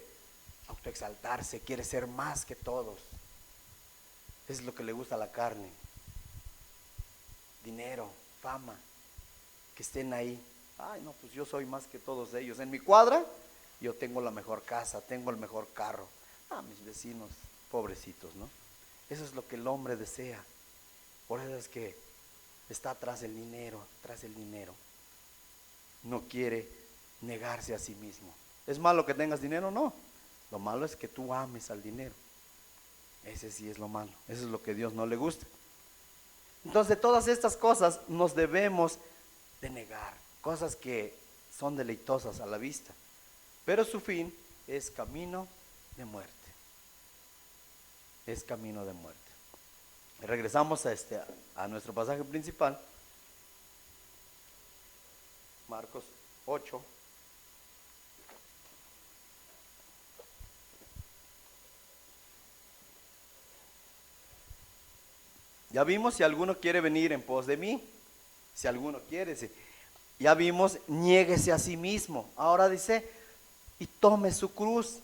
autoexaltarse, quiere ser más que todos. Es lo que le gusta a la carne. Dinero, fama, que estén ahí. No, pues yo soy más que todos ellos. En mi cuadra, yo tengo la mejor casa, tengo el mejor carro. Mis vecinos, pobrecitos, ¿no? Eso es lo que el hombre desea. Por eso es que está tras el dinero. No quiere negarse a sí mismo. ¿Es malo que tengas dinero? No. Lo malo es que tú ames al dinero. Ese sí es lo malo. Eso es lo que a Dios no le gusta. Entonces, todas estas cosas nos debemos de negar. Cosas que son deleitosas a la vista, pero su fin es camino de muerte. es camino de muerte. Regresamos a nuestro pasaje principal, Marcos 8. Ya vimos, si alguno quiere venir en pos de mí, si alguno quiere, ya vimos, niéguese a sí mismo. Ahora dice, y tome su cruz.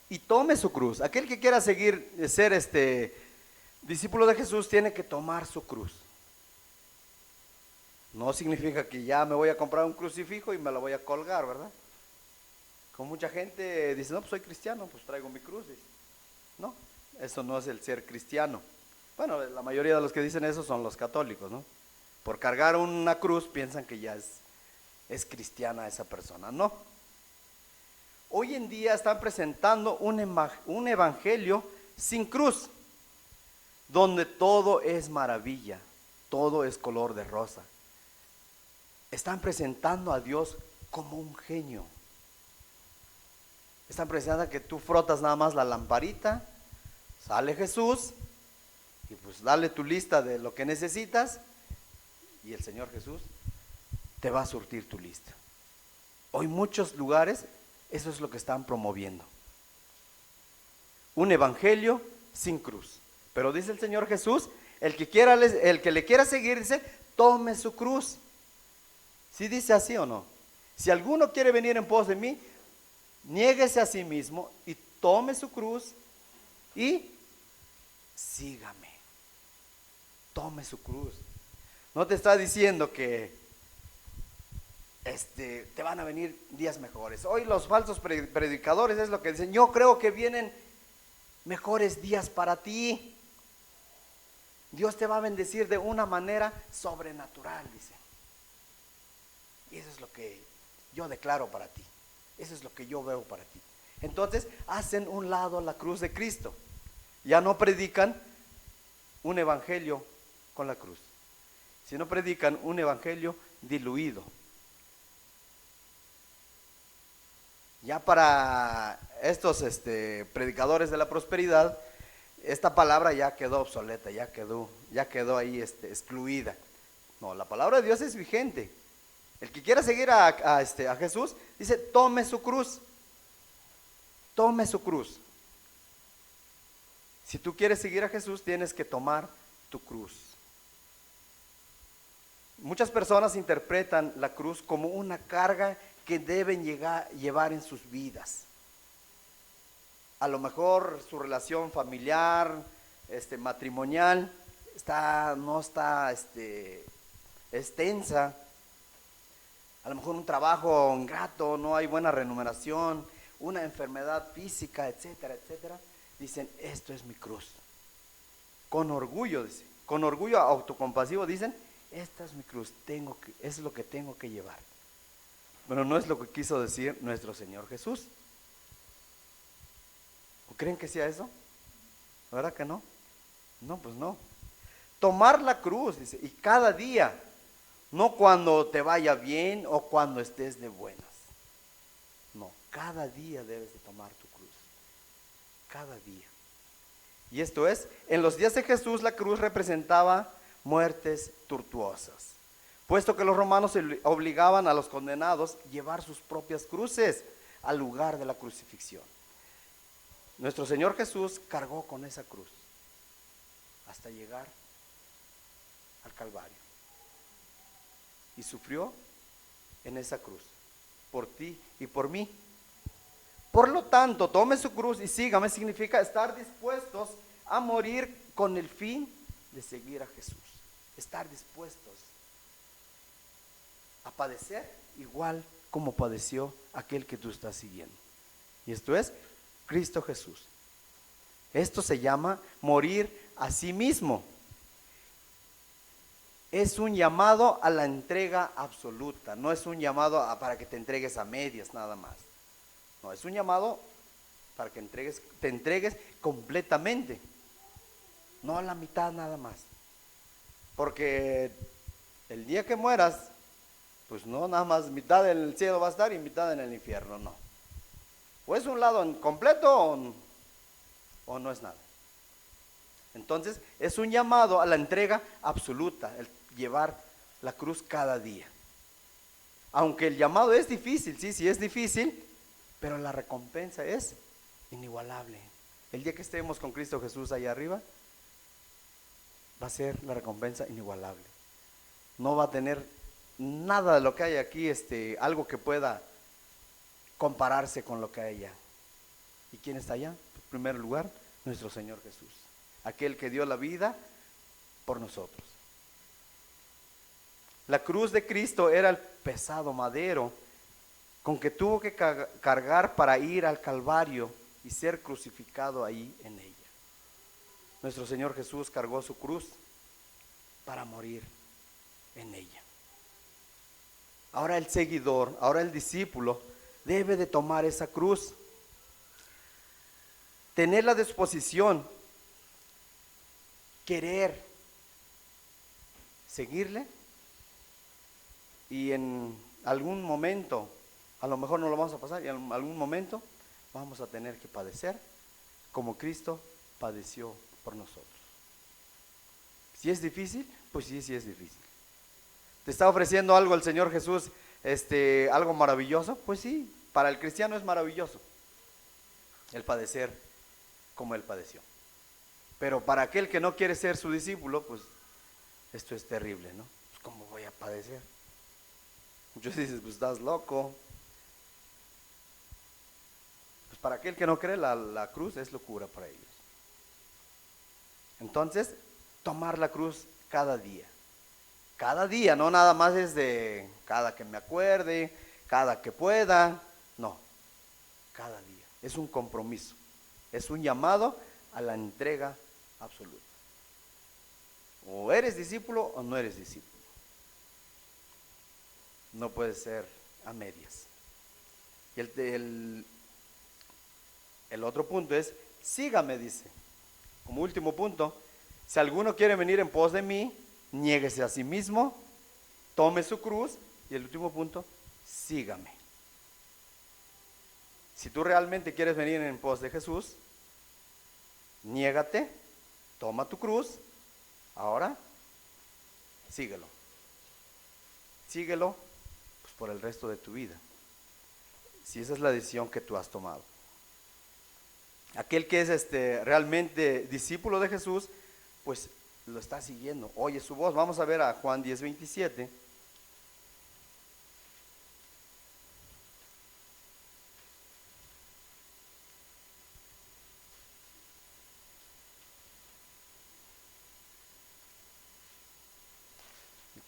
Y tome su cruz. Aquel que quiera seguir, ser discípulo de Jesús, tiene que tomar su cruz. No significa que ya me voy a comprar un crucifijo y me lo voy a colgar, ¿verdad? Como mucha gente dice, no, pues soy cristiano, pues traigo mi cruz. Dice. No, eso no es el ser cristiano. Bueno, la mayoría de los que dicen eso son los católicos, ¿no? Por cargar una cruz piensan que ya es cristiana esa persona. No. Hoy en día están presentando un evangelio sin cruz, donde todo es maravilla, todo es color de rosa. Están presentando a Dios como un genio. Están presentando que tú frotas nada más la lamparita, sale Jesús, y pues dale tu lista de lo que necesitas, y el Señor Jesús te va a surtir tu lista. Hoy muchos lugares eso es lo que están promoviendo. Un evangelio sin cruz. Pero dice el Señor Jesús, el que le quiera seguir, dice, tome su cruz. ¿Sí dice así o no? Si alguno quiere venir en pos de mí, niéguese a sí mismo y tome su cruz y sígame. Tome su cruz. No te está diciendo que te van a venir días mejores. Hoy los falsos predicadores es lo que dicen, yo creo que vienen mejores días para ti. Dios te va a bendecir de una manera sobrenatural, dice. Y eso es lo que yo declaro para ti. Eso es lo que yo veo para ti. Entonces hacen un lado la cruz de Cristo. Ya no predican un evangelio con la cruz, sino predican un evangelio diluido. Ya para estos predicadores de la prosperidad, esta palabra ya quedó obsoleta, ya quedó ahí excluida. No, la palabra de Dios es vigente. El que quiera seguir a Jesús, dice, tome su cruz. Tome su cruz. Si tú quieres seguir a Jesús, tienes que tomar tu cruz. Muchas personas interpretan la cruz como una carga que deben llevar en sus vidas. A lo mejor su relación familiar, matrimonial, no está extensa. A lo mejor un trabajo ingrato, no hay buena remuneración, una enfermedad física, etcétera, etcétera. Dicen, esto es mi cruz. Con orgullo, dice, con orgullo autocompasivo dicen, esta es mi cruz, es lo que tengo que llevar. Pero no es lo que quiso decir nuestro Señor Jesús. ¿O creen que sea eso? ¿La verdad que no? No, pues no. Tomar la cruz, dice, y cada día, no cuando te vaya bien o cuando estés de buenas. No, cada día debes de tomar tu cruz. Cada día. Y esto es, en los días de Jesús la cruz representaba muertes tortuosas, puesto que los romanos obligaban a los condenados a llevar sus propias cruces al lugar de la crucifixión. Nuestro Señor Jesús cargó con esa cruz hasta llegar al Calvario y sufrió en esa cruz por ti y por mí. Por lo tanto, tome su cruz y sígame, significa estar dispuestos a morir con el fin de seguir a Jesús. Estar dispuestos a padecer igual como padeció aquel que tú estás siguiendo. Y esto es Cristo Jesús. Esto se llama morir a sí mismo. Es un llamado a la entrega absoluta, no es un llamado para que te entregues a medias nada más. No, es un llamado para que te entregues completamente, no a la mitad nada más. Porque el día que mueras, pues no nada más mitad del cielo va a estar y mitad en el infierno, no. O es un lado completo ¿O no es nada? Entonces es un llamado a la entrega absoluta, el llevar la cruz cada día. Aunque el llamado es difícil, sí es difícil, pero la recompensa es inigualable. El día que estemos con Cristo Jesús allá arriba, va a ser la recompensa inigualable. No va a tener nada de lo que hay aquí, algo que pueda compararse con lo que hay allá. ¿Y quién está allá? En primer lugar, nuestro Señor Jesús, aquel que dio la vida por nosotros. La cruz de Cristo era el pesado madero con que tuvo que cargar para ir al Calvario y ser crucificado ahí en ella. Nuestro Señor Jesús cargó su cruz para morir en ella. Ahora el seguidor, ahora el discípulo debe de tomar esa cruz, tener la disposición, querer seguirle, y en algún momento, a lo mejor no lo vamos a pasar, y en algún momento vamos a tener que padecer como Cristo padeció por nosotros. Si es difícil, pues sí es difícil. ¿Te está ofreciendo algo el Señor Jesús, algo maravilloso? Pues sí, para el cristiano es maravilloso el padecer como Él padeció. Pero para aquel que no quiere ser su discípulo, pues esto es terrible, ¿no? Pues ¿cómo voy a padecer? Muchos dicen, pues estás loco. Pues para aquel que no cree, la cruz es locura para ellos. Entonces, tomar la cruz cada día. Cada día, no nada más es de cada que me acuerde, cada que pueda. No, cada día. Es un compromiso. Es un llamado a la entrega absoluta. O eres discípulo o no eres discípulo. No puede ser a medias. Y el otro punto es, sígame, dice. Como último punto, si alguno quiere venir en pos de mí, niéguese a sí mismo, tome su cruz, y el último punto, sígame. Si tú realmente quieres venir en pos de Jesús, niégate, toma tu cruz, ahora síguelo. Síguelo pues, por el resto de tu vida, si esa es la decisión que tú has tomado. Aquel que es realmente discípulo de Jesús, pues lo está siguiendo, oye su voz. Vamos a ver a Juan 10:27.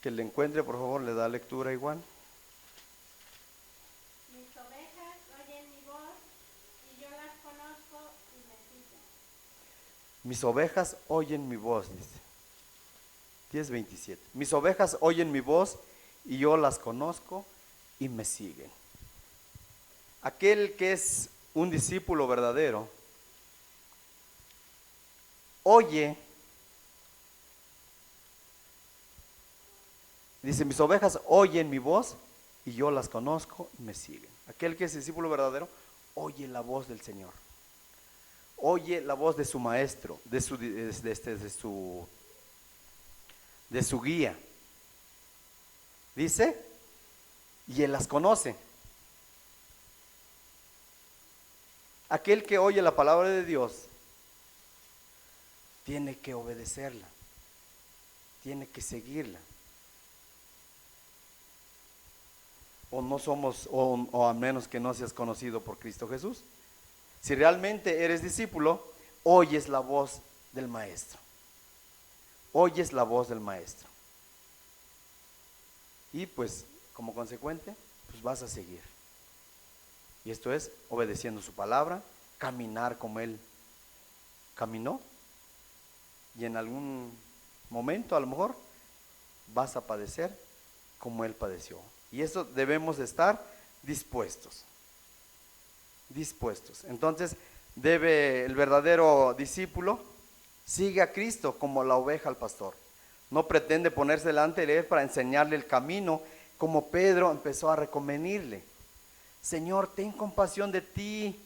Que le encuentre, por favor, le da lectura igual. Mis ovejas oyen mi voz y yo las conozco y me siguen. Mis ovejas oyen mi voz, dice. 10:27. Mis ovejas oyen mi voz y yo las conozco y me siguen. Aquel que es un discípulo verdadero, oye, dice, mis ovejas oyen mi voz y yo las conozco y me siguen. Aquel que es discípulo verdadero, oye la voz del Señor. Oye la voz de su maestro, de su guía. Dice, y él las conoce. Aquel que oye la palabra de Dios tiene que obedecerla, tiene que seguirla. O no somos, o a menos que no seas conocido por Cristo Jesús. Si realmente eres discípulo, oyes la voz del maestro. Oyes la voz del maestro. Y pues, como consecuente, pues vas a seguir. Y esto es obedeciendo su palabra, caminar como Él caminó. Y en algún momento, a lo mejor, vas a padecer como Él padeció. Y eso debemos de estar dispuestos. Dispuestos. Entonces, el verdadero discípulo sigue a Cristo como la oveja al pastor. No pretende ponerse delante de Él para enseñarle el camino, como Pedro empezó a reconvenirle. Señor, ten compasión de ti.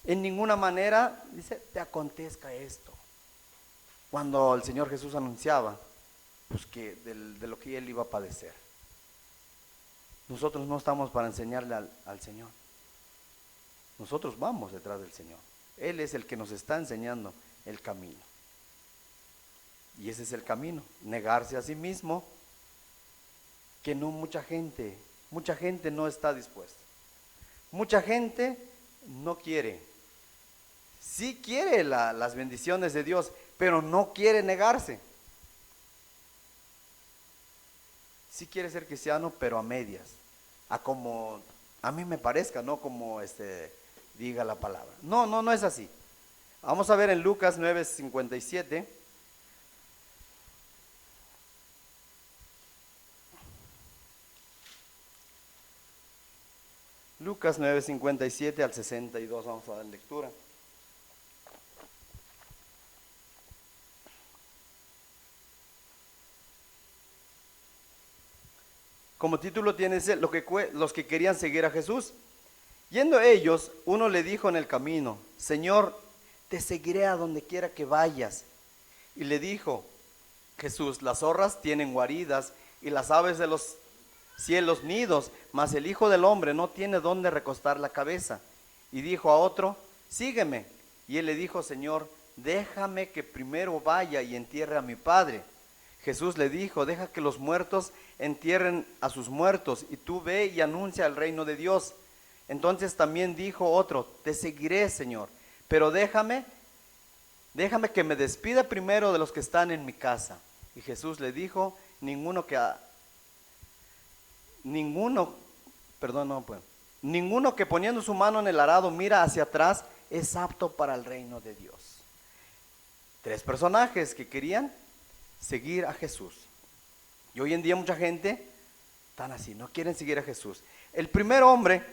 En ninguna manera, dice, te acontezca esto. Cuando el Señor Jesús anunciaba, pues que de lo que Él iba a padecer. Nosotros no estamos para enseñarle al Señor. Nosotros vamos detrás del Señor. Él es el que nos está enseñando el camino. Y ese es el camino, negarse a sí mismo, que no mucha gente no está dispuesta. Mucha gente no quiere. Sí quiere las bendiciones de Dios, pero no quiere negarse. Sí quiere ser cristiano, pero a medias, a como a mí me parezca, no como diga la palabra. No es así. Vamos a ver en Lucas 9:57. Lucas 9:57 al 62, vamos a dar lectura. Como título tiene los que querían seguir a Jesús. Yendo ellos, uno le dijo en el camino: Señor, te seguiré a donde quiera que vayas. Y le dijo Jesús: las zorras tienen guaridas y las aves de los cielos nidos, mas el Hijo del Hombre no tiene dónde recostar la cabeza. Y dijo a otro: sígueme. Y él le dijo: Señor, déjame que primero vaya y entierre a mi padre. Jesús le dijo: deja que los muertos entierren a sus muertos, y tú ve y anuncia el reino de Dios. Entonces también dijo otro: te seguiré, Señor, pero déjame que me despida primero de los que están en mi casa. Y Jesús le dijo: ninguno que poniendo su mano en el arado mira hacia atrás es apto para el reino de Dios. Tres personajes que querían seguir a Jesús. Y hoy en día mucha gente están así, no quieren seguir a Jesús. El primer hombre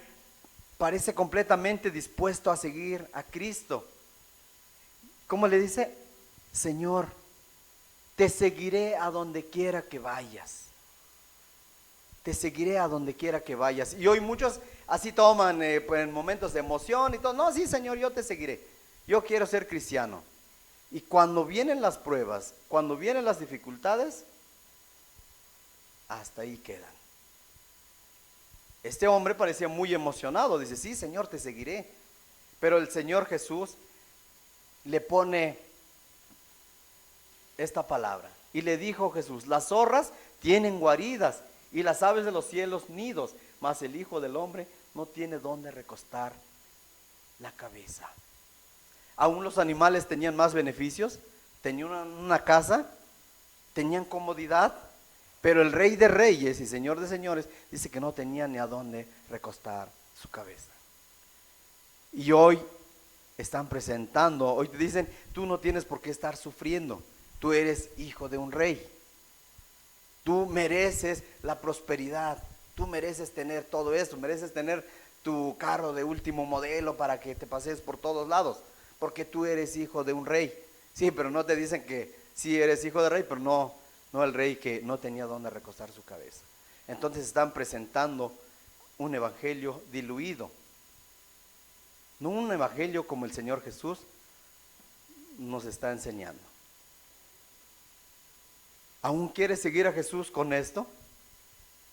parece completamente dispuesto a seguir a Cristo. ¿Cómo le dice? Señor, te seguiré a donde quiera que vayas. Te seguiré a donde quiera que vayas. Y hoy muchos así toman pues, en momentos de emoción y todo. No, sí, Señor, yo te seguiré. Yo quiero ser cristiano. Y cuando vienen las pruebas, cuando vienen las dificultades, hasta ahí quedan. Este hombre parecía muy emocionado. Dice: sí, Señor, te seguiré. Pero el Señor Jesús le pone esta palabra. Y le dijo Jesús: las zorras tienen guaridas y las aves de los cielos nidos, mas el Hijo del Hombre no tiene dónde recostar la cabeza. Aún los animales tenían más beneficios, tenían una casa, tenían comodidad, pero el Rey de Reyes y Señor de Señores dice que no tenía ni a dónde recostar su cabeza. Y hoy están presentando, hoy te dicen: tú no tienes por qué estar sufriendo, tú eres hijo de un rey. Tú mereces la prosperidad, tú mereces tener todo esto, mereces tener tu carro de último modelo para que te pases por todos lados, porque tú eres hijo de un rey. Sí, pero no te dicen que sí eres hijo de rey, pero no el rey que no tenía dónde recostar su cabeza. Entonces están presentando un evangelio diluido, no un evangelio como el Señor Jesús nos está enseñando. ¿Aún quieres seguir a Jesús con esto?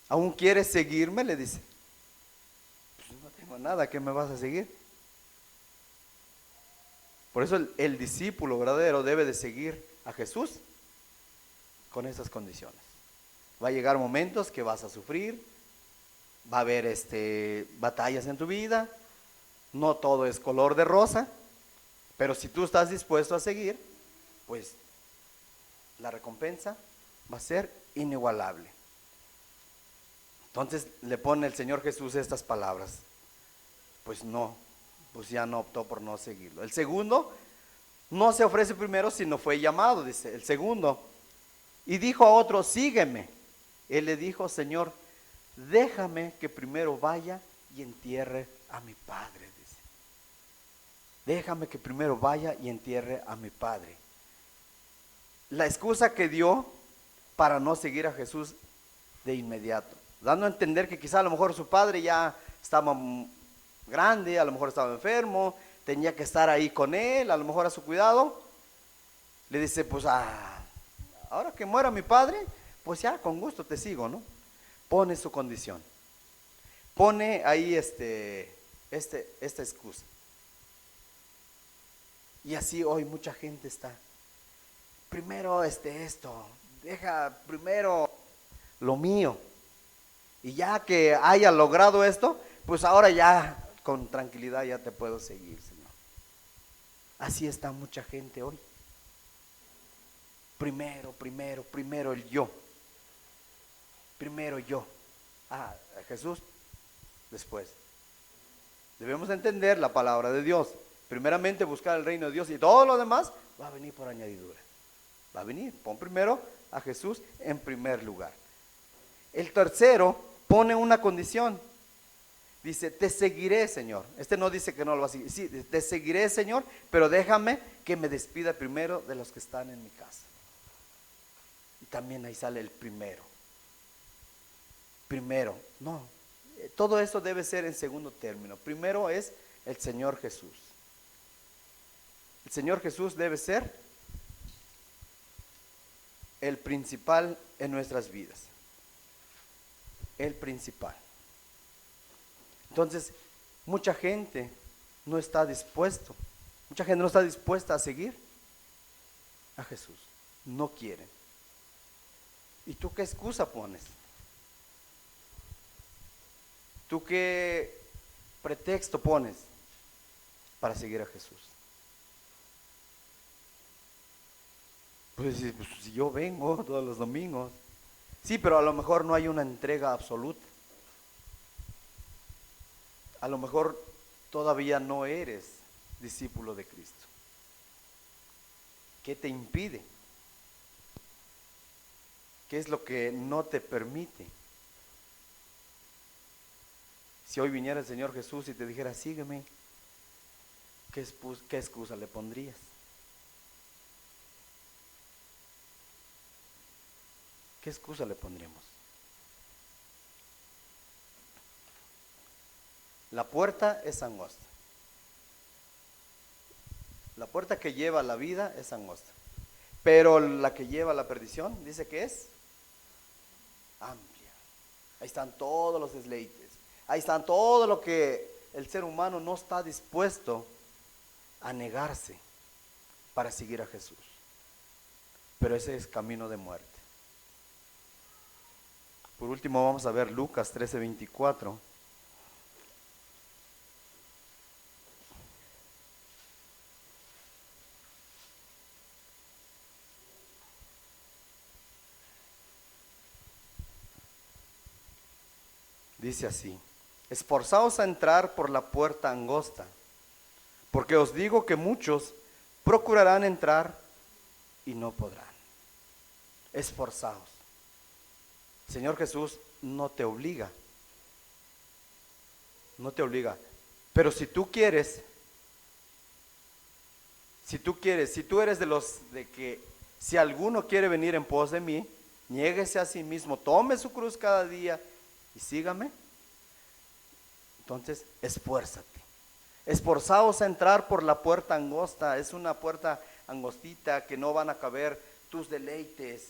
¿Aún quieres seguirme? Le dice. Pues no tengo nada, ¿qué me vas a seguir? Por eso el discípulo verdadero debe de seguir a Jesús con esas condiciones. Va a llegar momentos que vas a sufrir, va a haber batallas en tu vida, no todo es color de rosa, pero si tú estás dispuesto a seguir, pues la recompensa va a ser inigualable. Entonces le pone el Señor Jesús estas palabras. Pues no, pues ya no optó por no seguirlo. El segundo no se ofrece primero, sino fue llamado, dice el segundo. Y dijo a otro: sígueme. Él le dijo: Señor, déjame que primero vaya y entierre a mi padre, dice. Déjame que primero vaya y entierre a mi padre. La excusa que dio para no seguir a Jesús de inmediato, dando a entender que quizá a lo mejor su padre ya estaba grande, a lo mejor estaba enfermo, tenía que estar ahí con él, a lo mejor a su cuidado. Le dice, pues ahora que muera mi padre, pues ya con gusto te sigo, ¿no? Pone su condición. Pone ahí esta excusa. Y así hoy mucha gente está. Primero esto, deja primero lo mío. Y ya que haya logrado esto, pues ahora ya con tranquilidad ya te puedo seguir, Señor. Así está mucha gente hoy. Primero el yo. Primero yo. Jesús, después. Debemos entender la palabra de Dios. Primeramente buscar el reino de Dios y todo lo demás va a venir por añadidura. Va a venir. Pon primero a Jesús en primer lugar. El tercero pone una condición. Dice, te seguiré, Señor. No dice que no lo va a seguir. Sí, te seguiré, Señor, pero déjame que me despida primero de los que están en mi casa. Y también ahí sale el primero. Primero, no. Todo esto debe ser en segundo término. Primero es el Señor Jesús. El Señor Jesús debe ser el principal en nuestras vidas. El principal. Entonces, mucha gente no está dispuesta a seguir a Jesús. No quieren. ¿Y tú qué excusa pones? ¿Tú qué pretexto pones para seguir a Jesús? Pues si yo vengo todos los domingos. Sí, pero a lo mejor no hay una entrega absoluta. A lo mejor todavía no eres discípulo de Cristo. ¿Qué te impide? ¿Qué es lo que no te permite? Si hoy viniera el Señor Jesús y te dijera, sígueme, ¿qué excusa le pondrías? ¿Qué excusa le pondríamos? La puerta es angosta. La puerta que lleva a la vida es angosta. Pero la que lleva a la perdición, dice que es amplia. Ahí están todos los deleites. Ahí están todo lo que el ser humano no está dispuesto a negarse para seguir a Jesús. Pero ese es camino de muerte. Por último vamos a ver Lucas 13:24. Dice así: esforzaos a entrar por la puerta angosta, porque os digo que muchos procurarán entrar y no podrán. Esforzaos. Señor Jesús no te obliga, pero si tú eres de los de que si alguno quiere venir en pos de mí, niéguese a sí mismo, tome su cruz cada día y sígame. Entonces, esfuérzate. Esforzaos a entrar por la puerta angosta. Es una puerta angostita que no van a caber tus deleites,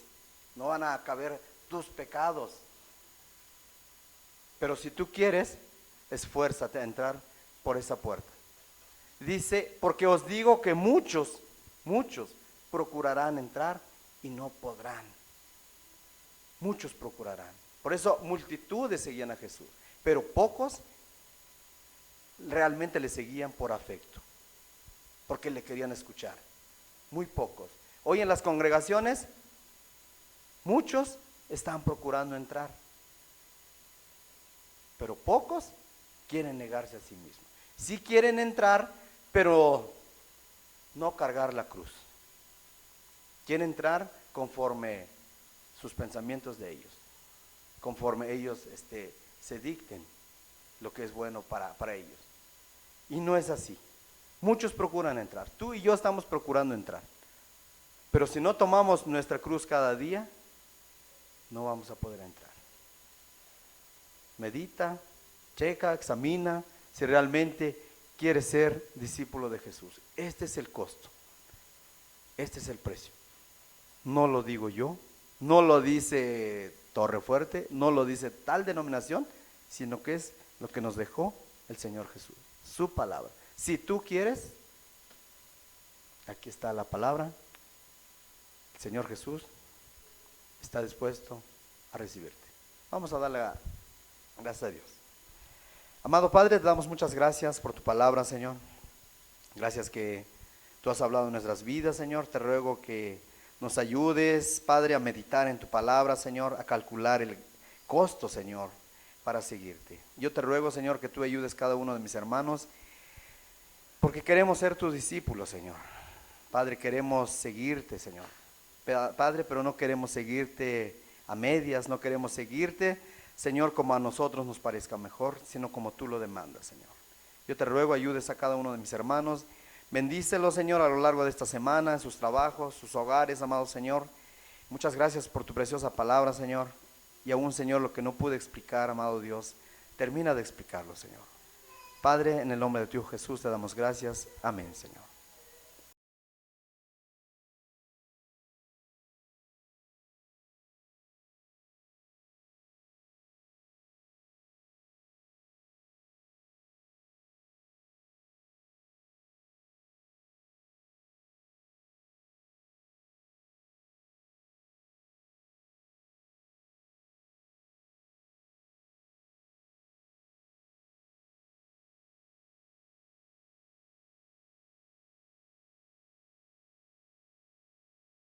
no van a caber tus pecados. Pero si tú quieres, esfuérzate a entrar por esa puerta. Dice, porque os digo que muchos procurarán entrar y no podrán. Muchos procurarán. Por eso multitudes seguían a Jesús, pero pocos realmente le seguían por afecto, porque le querían escuchar. Muy pocos. Hoy en las congregaciones, muchos están procurando entrar, pero pocos quieren negarse a sí mismos. Sí quieren entrar, pero no cargar la cruz. Quieren entrar conforme sus pensamientos de ellos, conforme ellos se dicten lo que es bueno para ellos. Y no es así. Muchos procuran entrar. Tú y yo estamos procurando entrar. Pero si no tomamos nuestra cruz cada día, no vamos a poder entrar. Medita, checa, examina si realmente quieres ser discípulo de Jesús. Este es el costo, este es el precio. No lo digo yo, no lo dice Torrefuerte, no lo dice tal denominación, sino que es lo que nos dejó el Señor Jesús, su palabra. Si tú quieres, aquí está la palabra. El Señor Jesús está dispuesto a recibirte. Vamos a darle gracias a Dios. Amado Padre, te damos muchas gracias por tu palabra, Señor. Gracias que tú has hablado en nuestras vidas, Señor. Te ruego que nos ayudes, Padre, a meditar en tu palabra, Señor, a calcular el costo, Señor, para seguirte. Yo te ruego, Señor, que tú ayudes a cada uno de mis hermanos, porque queremos ser tus discípulos, Señor. Padre, queremos seguirte, Señor. Padre, pero no queremos seguirte a medias, no queremos seguirte, Señor, como a nosotros nos parezca mejor, sino como tú lo demandas, Señor. Yo te ruego, ayudes a cada uno de mis hermanos. Bendícelos, Señor, a lo largo de esta semana, en sus trabajos, sus hogares, amado Señor. Muchas gracias por tu preciosa palabra, Señor. Y aún, Señor, lo que no pude explicar, amado Dios, termina de explicarlo, Señor. Padre, en el nombre de tu Hijo Jesús te damos gracias. Amén, Señor.